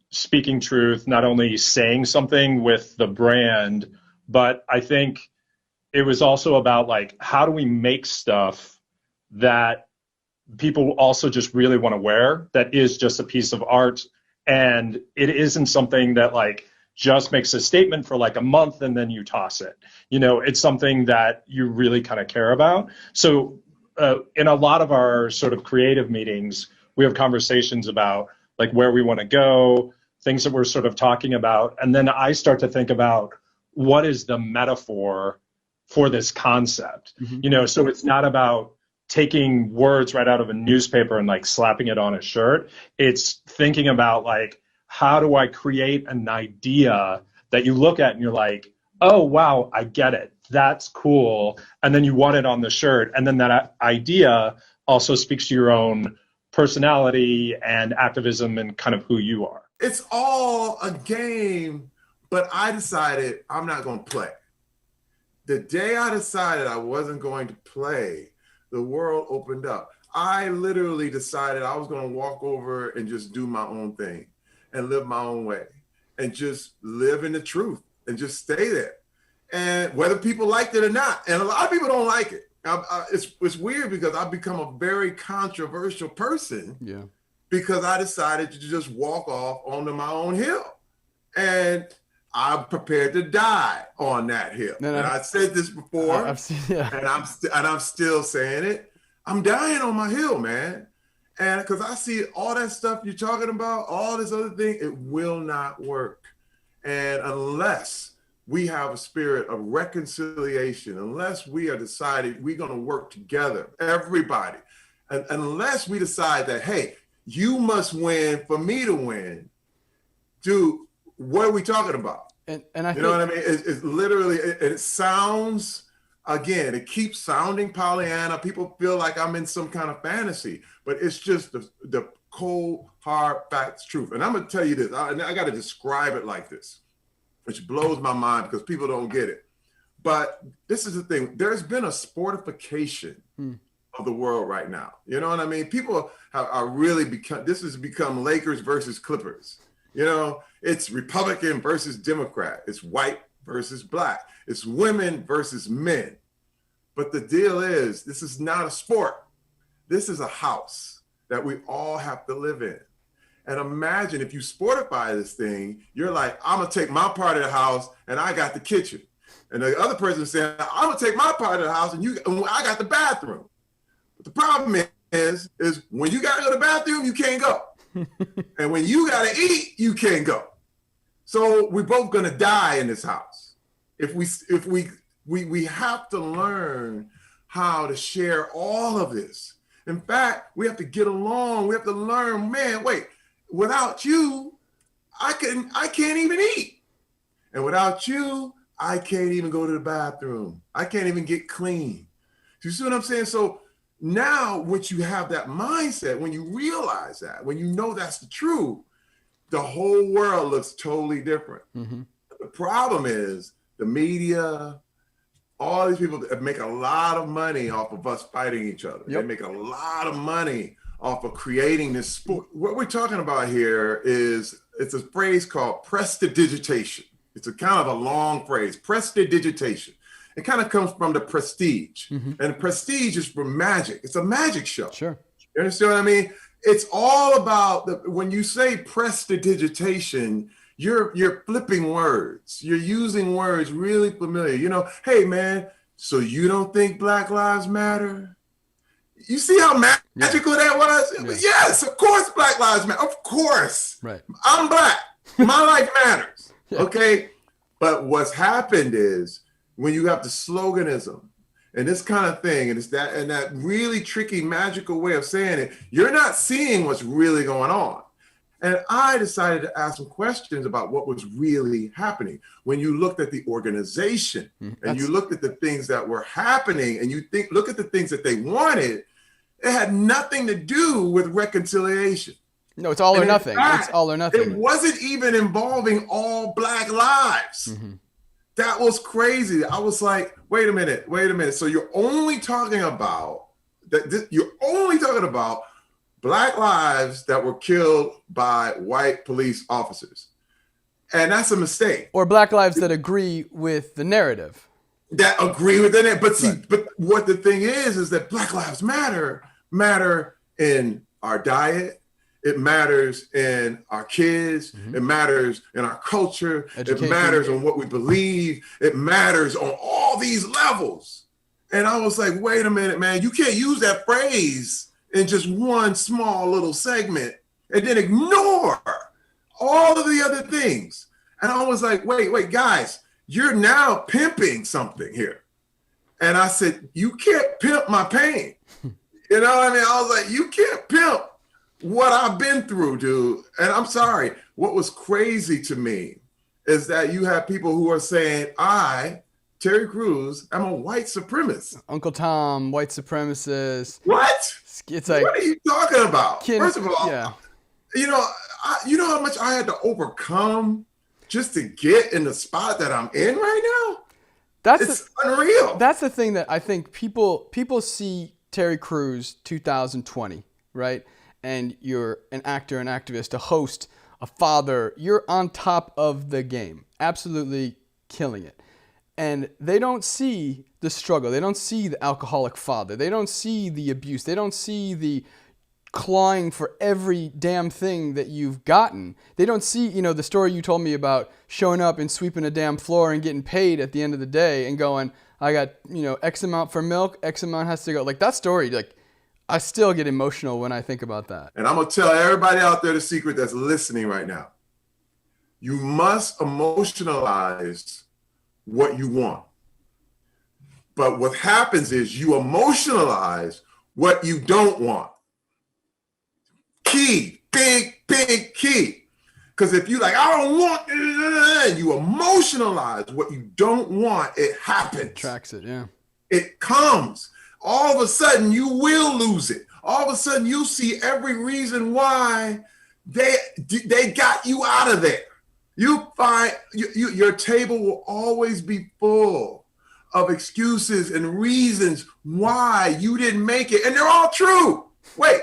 speaking truth, not only saying something with the brand, but I think it was also about like, how do we make stuff that people also just really want to wear, that is just a piece of art, and it isn't something that like just makes a statement for like a month and then you toss it. It's something that you really kind of care about. So in a lot of our sort of creative meetings, we have conversations about like where we want to go, things that we're sort of talking about. And then I start to think about what is the metaphor for this concept, so it's not about taking words right out of a newspaper and like slapping it on a shirt. It's thinking about like, how do I create an idea that you look at and you're like, oh, wow, I get it. That's cool. And then you want it on the shirt. And then that idea also speaks to your own personality and activism and kind of who you are. It's all a game, but I decided I'm not going to play. The day I decided I wasn't going to play, the world opened up. I literally decided I was going to walk over and just do my own thing and live my own way and just live in the truth and just stay there. And whether people liked it or not, and a lot of people don't like it. It's weird because I've become a very controversial person because I decided to just walk off onto my own hill. And I'm prepared to die on that hill. And I said this before, and I'm still saying it. I'm dying on my hill, man. And because I see all that stuff you're talking about, all this other thing, it will not work. And unless we have a spirit of reconciliation, unless we are decided we're going to work together, everybody, and unless we decide that, hey, you must win for me to win, dude, what are we talking about? And I you know what I mean? It's literally, it sounds, again, it keeps sounding Pollyanna. People feel like I'm in some kind of fantasy, but it's just the cold, hard facts truth. And I'm going to tell you this, I got to describe it like this, which blows my mind because people don't get it. But this is the thing, there's been a sportification of the world right now. You know what I mean? People are really this has become Lakers versus Clippers. It's Republican versus Democrat. It's white versus black. It's women versus men. But the deal is, this is not a sport. This is a house that we all have to live in. And imagine if you sportify this thing, you're like, I'm going to take my part of the house and I got the kitchen. And the other person is saying, I'm going to take my part of the house and I got the bathroom. But the problem is when you got to go to the bathroom, you can't go. And when you got to eat, you can't go. So we're both going to die in this house. If we have to learn how to share all of this. In fact, we have to get along. We have to learn, man, wait, without you, I can't even eat. And without you, I can't even go to the bathroom. I can't even get clean. Do you see what I'm saying? So now, once you have that mindset, when you realize that, when you know that's the truth, the whole world looks totally different. Mm-hmm. The problem is the media, all these people that make a lot of money off of us fighting each other. Yep. They make a lot of money off of creating this sport. What we're talking about here is, it's a phrase called prestidigitation. It's a kind of a long phrase, prestidigitation. It kind of comes from the prestige. Mm-hmm. And prestige is from magic. It's a magic show. Sure. You understand what I mean? It's all about when you say prestidigitation, you're flipping words. You're using words really familiar. You know, hey man, so you don't think Black Lives Matter? You see how magical that was? Yeah. Yes, of course Black Lives Matter. Of course. Right. I'm Black. My life matters. Yeah. Okay. But what's happened is when you have the sloganism and this kind of thing, and it's that really tricky, magical way of saying it, you're not seeing what's really going on. And I decided to ask some questions about what was really happening. When you looked at the organization and you looked at the things that were happening and you look at the things that they wanted, it had nothing to do with reconciliation. No, it's all or nothing. It's all or nothing. It wasn't even involving all Black lives. Mm-hmm. That was crazy. I was like, wait a minute. So you're only talking about Black lives that were killed by white police officers. And that's a mistake. Or Black lives that agree with the narrative. That agree with the narrative. But see, but what the thing is that Black Lives matter in our diet. It matters in our kids. Mm-hmm. It matters in our culture. Education. It matters on what we believe. It matters on all these levels. And I was like, wait a minute, man, you can't use that phrase in just one small little segment and then ignore all of the other things. And I was like, wait, guys, you're now pimping something here. And I said, you can't pimp my pain. You know what I mean? I was like, you can't pimp what I've been through, dude. And I'm sorry. What was crazy to me is that you have people who are saying, Terry Crews, I'm a white supremacist. Uncle Tom, white supremacist. What? It's like, what are you talking about? First of all, yeah. You know how much I had to overcome just to get in the spot that I'm in right now? It's unreal. That's the thing that I think people see Terry Crews 2020, right? And you're an actor, an activist, a host, a father. You're on top of the game, absolutely killing it. And they don't see the struggle. They don't see the alcoholic father. They don't see the abuse. They don't see the clawing for every damn thing that you've gotten. They don't see, the story you told me about showing up and sweeping a damn floor and getting paid at the end of the day and going, I got, X amount for milk, X amount has to go. Like that story, I still get emotional when I think about that. And I'm going to tell everybody out there the secret that's listening right now. You must emotionalize what you want. But what happens is you emotionalize what you don't want. Key, big key. Because if you I don't want, and you emotionalize what you don't want, it happens. Tracks it, yeah. It comes. All of a sudden, you will lose it. All of a sudden, you'll see every reason why they got you out of there. You find your table will always be full of excuses and reasons why you didn't make it. And they're all true. Wait,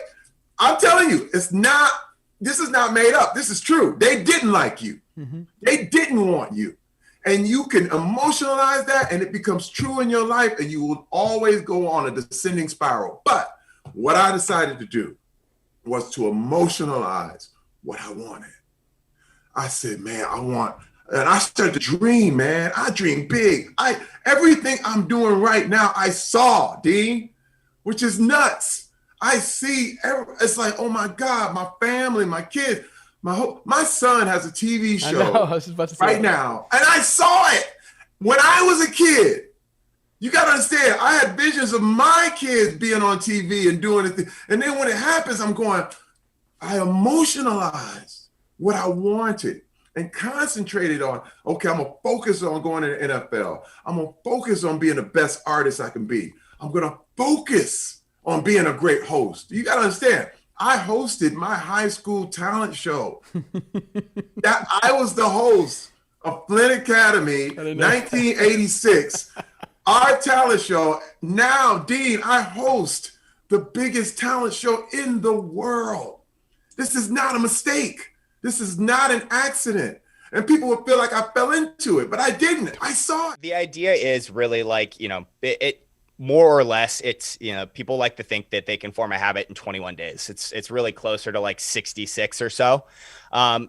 I'm telling you, this is not made up. This is true. They didn't like you. Mm-hmm. They didn't want you. And you can emotionalize that and it becomes true in your life and you will always go on a descending spiral. But what I decided to do was to emotionalize what I wanted. I said, man, and I started to dream, man. I dream big. Everything I'm doing right now, I saw, Dean, which is nuts. I see, it's like, oh my God, my family, my kids, my son has a TV show I was about to say right now. And I saw it when I was a kid. You got to understand, I had visions of my kids being on TV and doing it. And then when it happens, I'm going, I emotionalized what I wanted and concentrated on, okay, I'm going to focus on going to the NFL. I'm going to focus on being the best artist I can be. I'm going to focus on being a great host. You got to understand, I hosted my high school talent show. That I was the host of Flint Academy, 1986. Our talent show. Now, Dean, I host the biggest talent show in the world. This is not a mistake. This is not an accident. And people would feel like I fell into it, but I didn't. I saw it. The idea is really like, it more or less, it's, people like to think that they can form a habit in 21 days. It's really closer to like 66 or so.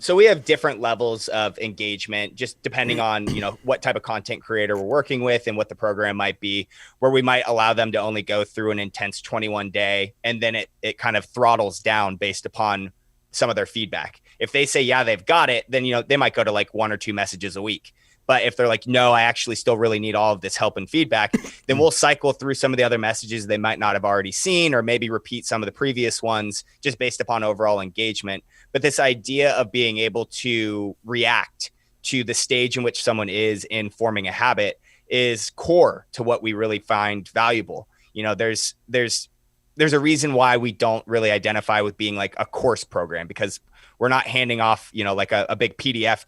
So we have different levels of engagement, just depending on, what type of content creator we're working with and what the program might be, where we might allow them to only go through an intense 21 day. And then it kind of throttles down based upon some of their feedback. If they say, yeah, they've got it, then, they might go to like 1 or 2 messages a week. But if they're like, no, I actually still really need all of this help and feedback, then we'll cycle through some of the other messages they might not have already seen, or maybe repeat some of the previous ones just based upon overall engagement. But this idea of being able to react to the stage in which someone is in forming a habit is core to what we really find valuable. There's a reason why we don't really identify with being like a course program, because we're not handing off, like a big PDF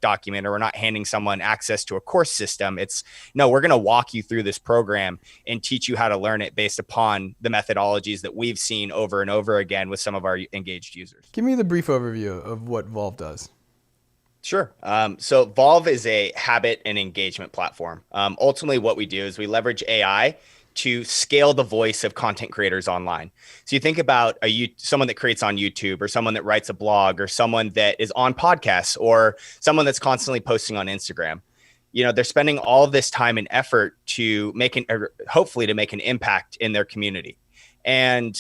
document, or we're not handing someone access to a course system. It's no, we're going to walk you through this program and teach you how to learn it based upon the methodologies that we've seen over and over again with some of our engaged users. Give me the brief overview of what Volve does. Sure. So Volve is a habit and engagement platform. Ultimately, what we do is we leverage AI to scale the voice of content creators online. So you think about someone that creates on YouTube, or someone that writes a blog, or someone that is on podcasts, or someone that's constantly posting on Instagram. They're spending all of this time and effort to hopefully to make an impact in their community. And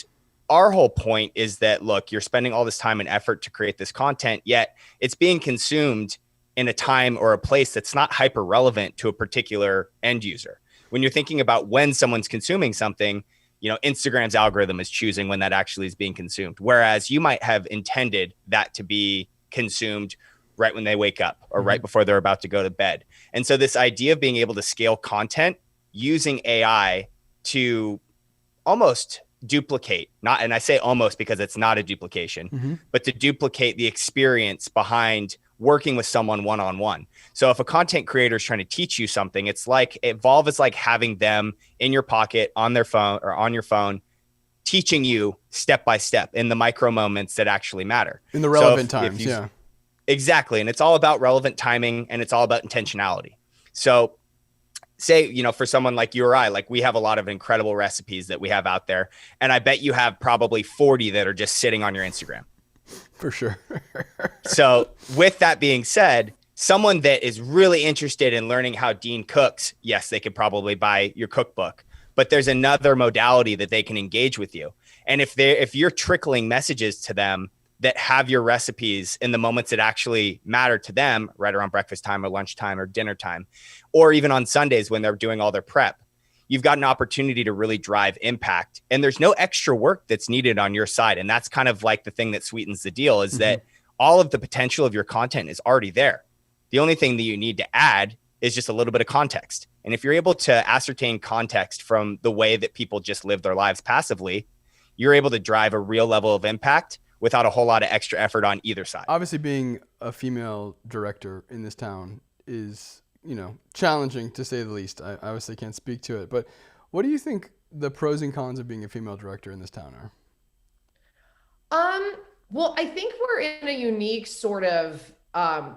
our whole point is that, look, you're spending all this time and effort to create this content, yet it's being consumed in a time or a place that's not hyper relevant to a particular end user. When you're thinking about when someone's consuming something, Instagram's algorithm is choosing when that actually is being consumed. Whereas you might have intended that to be consumed right when they wake up, or right before they're about to go to bed. And so this idea of being able to scale content using AI to almost duplicate, and I say almost because it's not a duplication, but to duplicate the experience behind working with someone one-on-one. So if a content creator is trying to teach you something, Volve is like having them in your pocket, on their phone, or on your phone, teaching you step by step in the micro moments that actually matter. In the relevant times, yeah. Exactly. And it's all about relevant timing, and it's all about intentionality. So say, for someone like you or I, like we have a lot of incredible recipes that we have out there. And I bet you have probably 40 that are just sitting on your Instagram. For sure. So with that being said, someone that is really interested in learning how Dean cooks, yes, they could probably buy your cookbook, but there's another modality that they can engage with you. And if you're trickling messages to them that have your recipes in the moments that actually matter to them, right around breakfast time or lunchtime or dinner time, or even on Sundays when they're doing all their prep, you've got an opportunity to really drive impact, and there's no extra work that's needed on your side. And that's kind of like the thing that sweetens the deal, is that all of the potential of your content is already there. The only thing that you need to add is just a little bit of context. And if you're able to ascertain context from the way that people just live their lives passively, you're able to drive a real level of impact without a whole lot of extra effort on either side. Obviously, being a female director in this town is, challenging to say the least. I obviously can't speak to it, but what do you think the pros and cons of being a female director in this town are? Well, I think we're in a unique sort of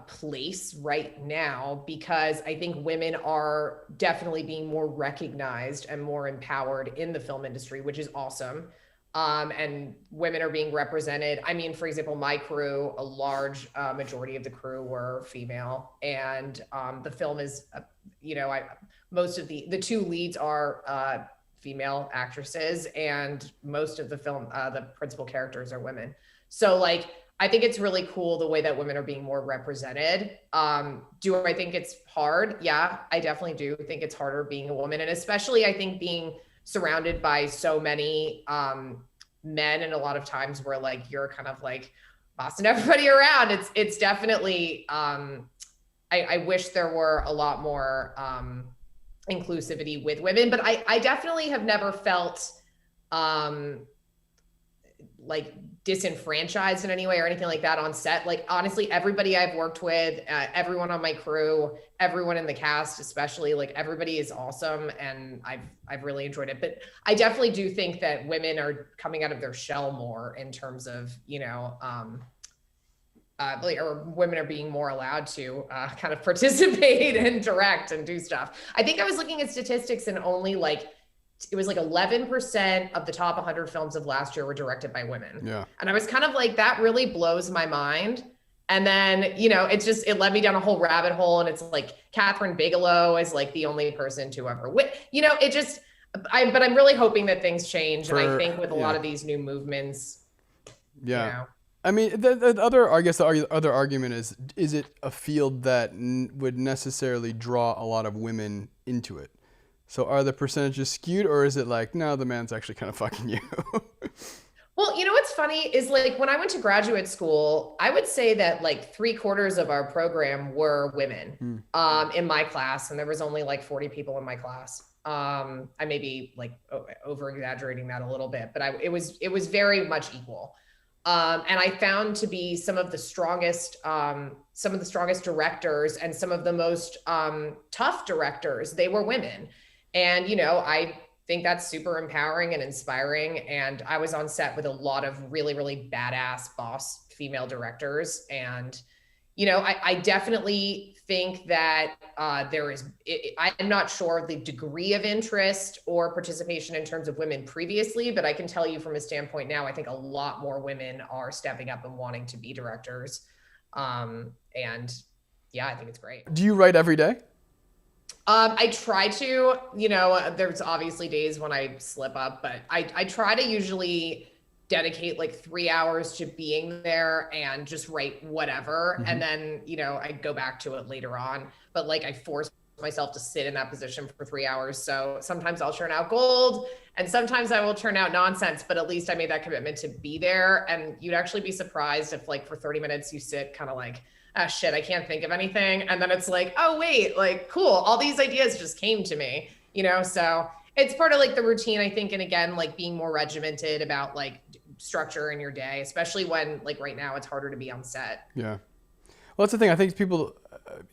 place right now, because I think women are definitely being more recognized and more empowered in the film industry, which is awesome. And women are being represented. I mean, for example, my crew, a large majority of the crew were female, and the film is, most of the 2 leads are female actresses, and most of the film, the principal characters are women. So I think it's really cool the way that women are being more represented. Do I think it's hard? Yeah, I definitely do think it's harder being a woman, and especially I think being surrounded by so many men, and a lot of times where you're kind of bossing everybody around. It's definitely I wish there were a lot more inclusivity with women. But I definitely have never felt like disenfranchised in any way or anything like that on set. Like, honestly, everybody I've worked with, everyone on my crew, everyone in the cast, especially, like, everybody is awesome. And I've really enjoyed it. But I definitely do think that women are coming out of their shell more in terms of, you know, or women are being more allowed to kind of participate and direct and do stuff. I think I was looking at statistics, and only it was like 11% of the top 100 films of last year were directed by women. Yeah. And I was kind of like, that really blows my mind. And then, you know, it led me down a whole rabbit hole. And it's like Catherine Bigelow is like the only person to ever win. You know, it just, but I'm really hoping that things change. And I think with a lot of these new movements, yeah. You know, I mean, the other argument is it a field that would necessarily draw a lot of women into it? So are the percentages skewed, or is it like, no, the man's actually kind of fucking you? Well, you know what's funny is, like, when I went to graduate school, I would say that like 3/4 of our program were women in my class, and there was only like 40 people in my class. I may be like over exaggerating that a little bit, but it was very much equal. And I found to be some of the strongest directors and some of the most tough directors, they were women. And, you know, I think that's super empowering and inspiring. And I was on set with a lot of really, really badass boss female directors. And, you know, I definitely think that I'm not sure of the degree of interest or participation in terms of women previously, but I can tell you from a standpoint now, I think a lot more women are stepping up and wanting to be directors. And yeah, I think it's great. Do you write every day? I try to, you know, there's obviously days when I slip up, but I try to usually dedicate like 3 hours to being there and just write whatever. Mm-hmm. And then, you know, I go back to it later on, but like I force myself to sit in that position for 3 hours. So sometimes I'll churn out gold and sometimes I will churn out nonsense, but at least I made that commitment to be there. And you'd actually be surprised if like for 30 minutes you sit kind of like, ah, shit, I can't think of anything. And then it's like, oh wait, like cool. All these ideas just came to me, you know? So it's part of like the routine, I think. And again, like being more regimented about like structure in your day, especially when like right now it's harder to be on set. Yeah. Well, that's the thing. I think people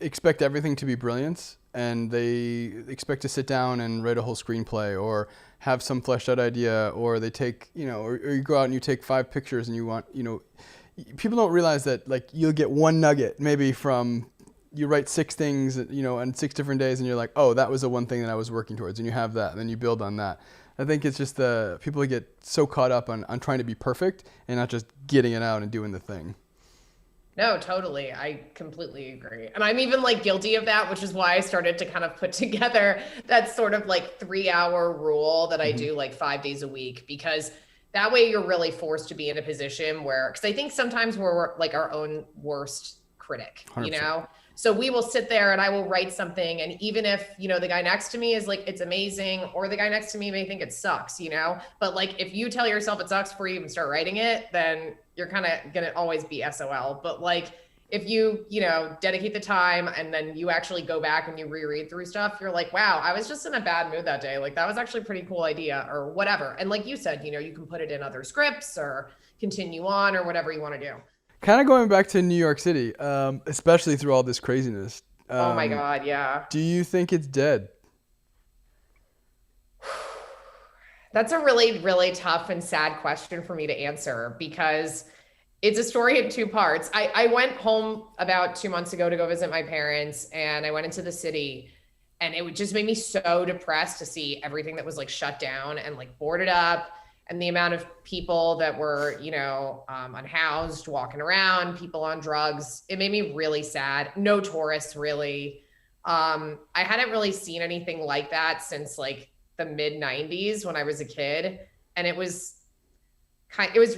expect everything to be brilliance, and they expect to sit down and write a whole screenplay or have some fleshed out idea, or they take, you know, or you go out and you take 5 pictures and you want, you know, people don't realize that like you'll get one nugget maybe from, you write 6 things, you know, on 6 different days, and you're like, oh, that was the one thing that I was working towards, and you have that, and then you build on that. I think it's just people get so caught up on trying to be perfect and not just getting it out and doing the thing. No, totally. I completely agree. And I'm even like guilty of that, which is why I started to kind of put together that sort of like 3-hour rule that I do like 5 days a week, because that way you're really forced to be in a position where, because I think sometimes we're like our own worst critic, 100%. You know? So we will sit there and I will write something. And even if, you know, the guy next to me is like, it's amazing, or the guy next to me may think it sucks, you know, but like, if you tell yourself it sucks before you even start writing it, then you're kind of going to always be SOL. But like, if you know, dedicate the time and then you actually go back and you reread through stuff, you're like, wow, I was just in a bad mood that day. Like that was actually a pretty cool idea or whatever. And like you said, you know, you can put it in other scripts or continue on or whatever you want to do. Kind of going back to New York City, especially through all this craziness. Oh my God, yeah. Do you think it's dead? That's a really, really tough and sad question for me to answer, because it's a story in 2 parts. I went home about 2 months ago to go visit my parents, and I went into the city, and it just made me so depressed to see everything that was like shut down and like boarded up, and the amount of people that were, you know, unhoused, walking around, people on drugs. It made me really sad. No tourists, really. I hadn't really seen anything like that since like the mid 90s when I was a kid. And it was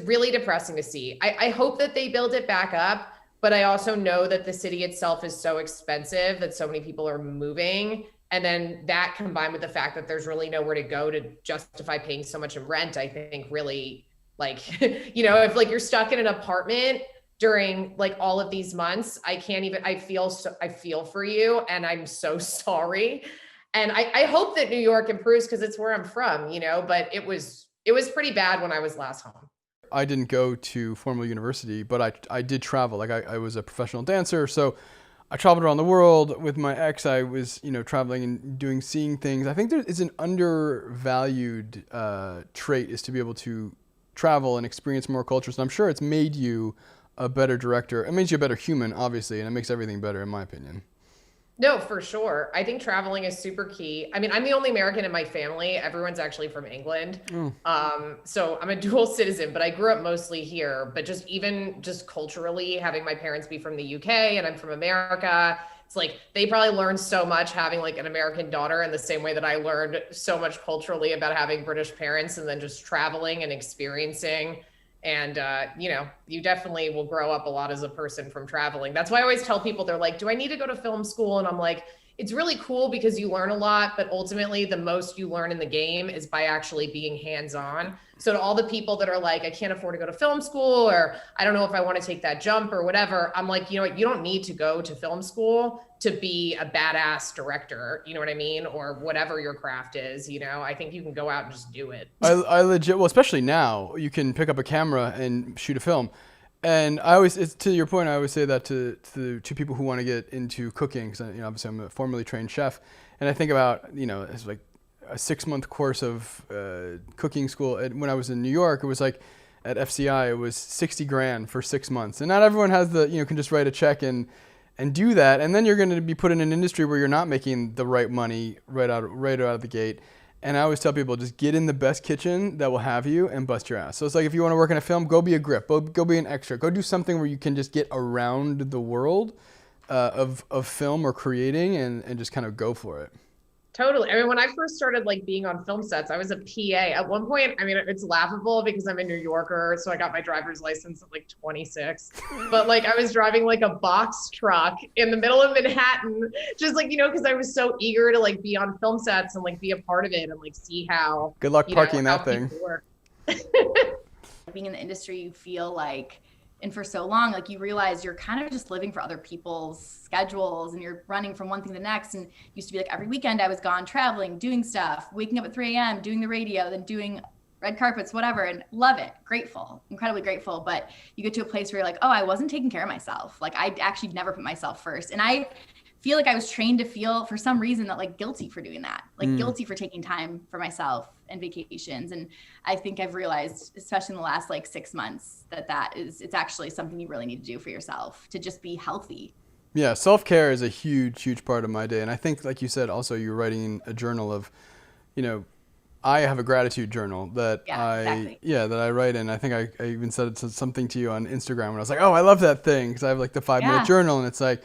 really depressing to see. I hope that they build it back up, but I also know that the city itself is so expensive that so many people are moving. And then that combined with the fact that there's really nowhere to go to justify paying so much in rent, I think really like, you know, if like you're stuck in an apartment during like all of these months, I feel for you and I'm so sorry. And I hope that New York improves because it's where I'm from, you know, but it was pretty bad when I was last home. I didn't go to formal university, but I did travel. Like I was a professional dancer, so I traveled around the world with my ex. I was, you know, traveling and seeing things. I think there is an undervalued trait is to be able to travel and experience more cultures. And I'm sure it's made you a better director. It makes you a better human, obviously, and it makes everything better, in my opinion. No, for sure. I think traveling is super key. I mean, I'm the only American in my family. Everyone's actually from England. So I'm a dual citizen, but I grew up mostly here. But just culturally, having my parents be from the UK and I'm from America, it's like they probably learned so much having like an American daughter in the same way that I learned so much culturally about having British parents, and then just traveling and experiencing. And, you know, you definitely will grow up a lot as a person from traveling. That's why I always tell people, they're like, do I need to go to film school? And I'm like, it's really cool because you learn a lot, but ultimately the most you learn in the game is by actually being hands-on. So to all the people that are like, I can't afford to go to film school, or I don't know if I want to take that jump or whatever, I'm like, you know what, you don't need to go to film school to be a badass director, you know what I mean? Or whatever your craft is, you know, I think you can go out and just do it. I legit, well, especially now, you can pick up a camera and shoot a film. And I always, it's to your point, I always say that to people who want to get into cooking, because, you know, obviously I'm a formerly trained chef, and I think about, you know, it's like a 6-month course of cooking school. And when I was in New York, it was like at FCI, it was $60,000 for 6 months, and not everyone has the, you know, can just write a check and do that. And then you're going to be put in an industry where you're not making the right money right out of the gate. And I always tell people, just get in the best kitchen that will have you and bust your ass. So it's like, if you want to work in a film, go be a grip, go be an extra, go do something where you can just get around the world of film or creating, and just kind of go for it. Totally. I mean, when I first started like being on film sets, I was a PA. At one point, I mean, it's laughable because I'm a New Yorker, so I got my driver's license at like 26. But like I was driving like a box truck in the middle of Manhattan, just like, you know, because I was so eager to like be on film sets and like be a part of it and like see how. Good luck parking that thing. Being in the industry, you feel like, and for so long, like you realize you're kind of just living for other people's schedules, and you're running from one thing to the next. And used to be like every weekend I was gone traveling, doing stuff, waking up at 3 a.m., doing the radio, then doing red carpets, whatever, and love it. Grateful, incredibly grateful. But you get to a place where you're like, oh, I wasn't taking care of myself. Like I actually never put myself first. And I feel like I was trained to feel for some reason that like guilty for doing that, like guilty for taking time for myself and vacations. And I think I've realized, especially in the last like 6 months, it's actually something you really need to do for yourself to just be healthy. Yeah, self-care is a huge part of my day. And I think, like you said, also you're writing a journal of, you know, I have a gratitude journal that that I write in. I think I even said something to you on Instagram when I was like, oh, I love that thing, because I have like the 5-minute journal, and it's like,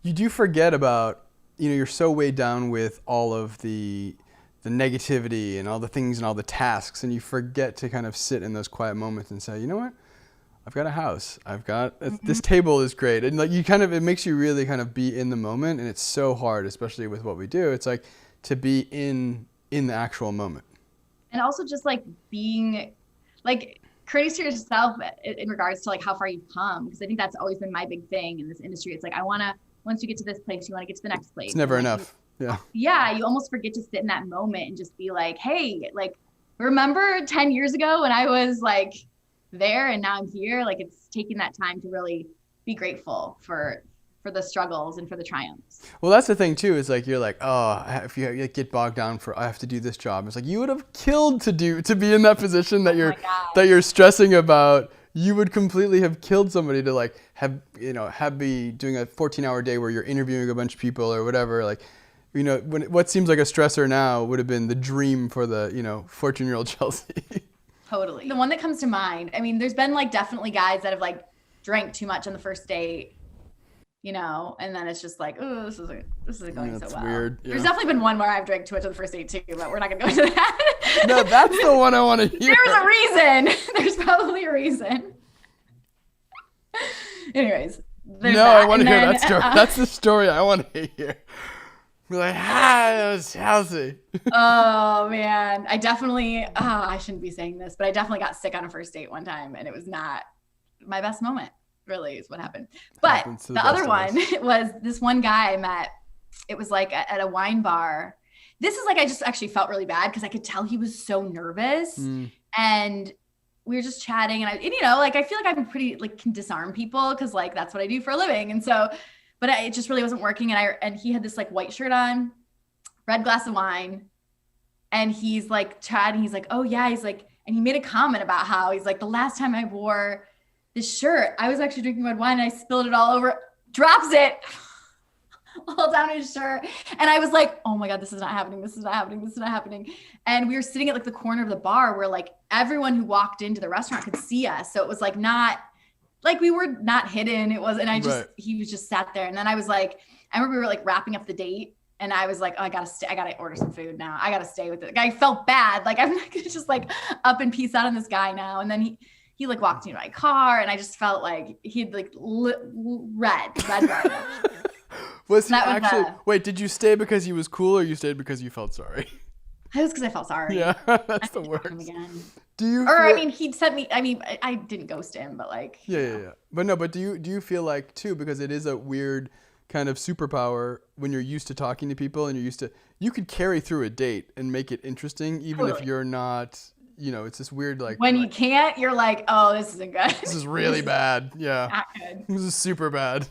you do forget about, you know, you're so weighed down with all of the negativity and all the things and all the tasks, and you forget to kind of sit in those quiet moments and say, you know what, I've got a house, I've got this table is great, and like you kind of, it makes you really kind of be in the moment. And it's so hard, especially with what we do. It's like to be in the actual moment, and also just like being like courteous to yourself in regards to like how far you've come, because I think that's always been my big thing in this industry. It's like, I want to, once you get to this place, you want to get to the next place. It's never enough. Yeah, you almost forget to sit in that moment and just be like, hey, like, remember 10 years ago when I was like there and now I'm here? Like, it's taking that time to really be grateful for the struggles and for the triumphs. Well, that's the thing too, is like, you're like, oh, if you get bogged down for, I have to do this job. It's like, you would have killed to be in that position that you're stressing about. You would completely have killed somebody to like be doing a 14-hour day where you're interviewing a bunch of people or whatever. Like, you know, what seems like a stressor now would have been the dream for the, you know, 14-year-old Chelsea. Totally. The one that comes to mind, I mean, there's been like definitely guys that have like drank too much on the first date, you know, and then it's just like, oh, this isn't going so well. Weird. Yeah. There's definitely been one where I've drank too much on the first date too, but we're not gonna go into that. No, that's the one I want to hear. There's a reason. There's probably a reason. Anyways. I want to hear that story. That's the story I want to hear. Be like, it was Chelsea. Oh man, I definitely, I shouldn't be saying this, but I definitely got sick on a first date one time, and it was not my best moment, really, is what happened. But the other one was this one guy I met. It was like at a wine bar, this is like, I just actually felt really bad because I could tell he was so nervous. And we were just chatting, and you know, like, I feel like I'm pretty, like, can disarm people because, like, that's what I do for a living. And so, but it just really wasn't working. And he had this, like, white shirt on, red glass of wine. And he's like chatting. He's like, oh yeah. He's like, and he made a comment about how he's like, the last time I wore this shirt, I was actually drinking red wine and I spilled it all over, drops it all down his shirt. And I was like, oh my God, this is not happening. This is not happening. This is not happening. And we were sitting at, like, the corner of the bar where, like, everyone who walked into the restaurant could see us. So it was, like, not like we were not hidden. It was, and he was just sat there. And then I was like, I remember we were, like, wrapping up the date. And I was like, oh, I gotta order some food now. I gotta stay with it. I felt bad. Like, I'm not gonna just, like, up and peace out on this guy now. And then he like walked into my car, and I just felt like he'd, like, red. Was he actually, wait, did you stay because he was cool, or you stayed because you felt sorry? It was because I felt sorry. Yeah, that's the worst. Do you? I mean, he'd sent me. I mean, I didn't ghost him, but, like. Yeah. But do you feel like, too, because it is a weird kind of superpower when you're used to talking to people and you could carry through a date and make it interesting, even if you're not, you know, it's this weird, like, when you can't, you're like, oh, this isn't good. This is really bad. Yeah. Not good. This is super bad.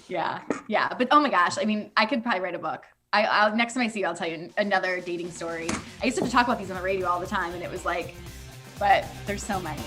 Yeah. But oh my gosh, I mean, I could probably write a book. I'll next time I see you, I'll tell you another dating story. I used to talk about these on the radio all the time, and it was like, but there's so many.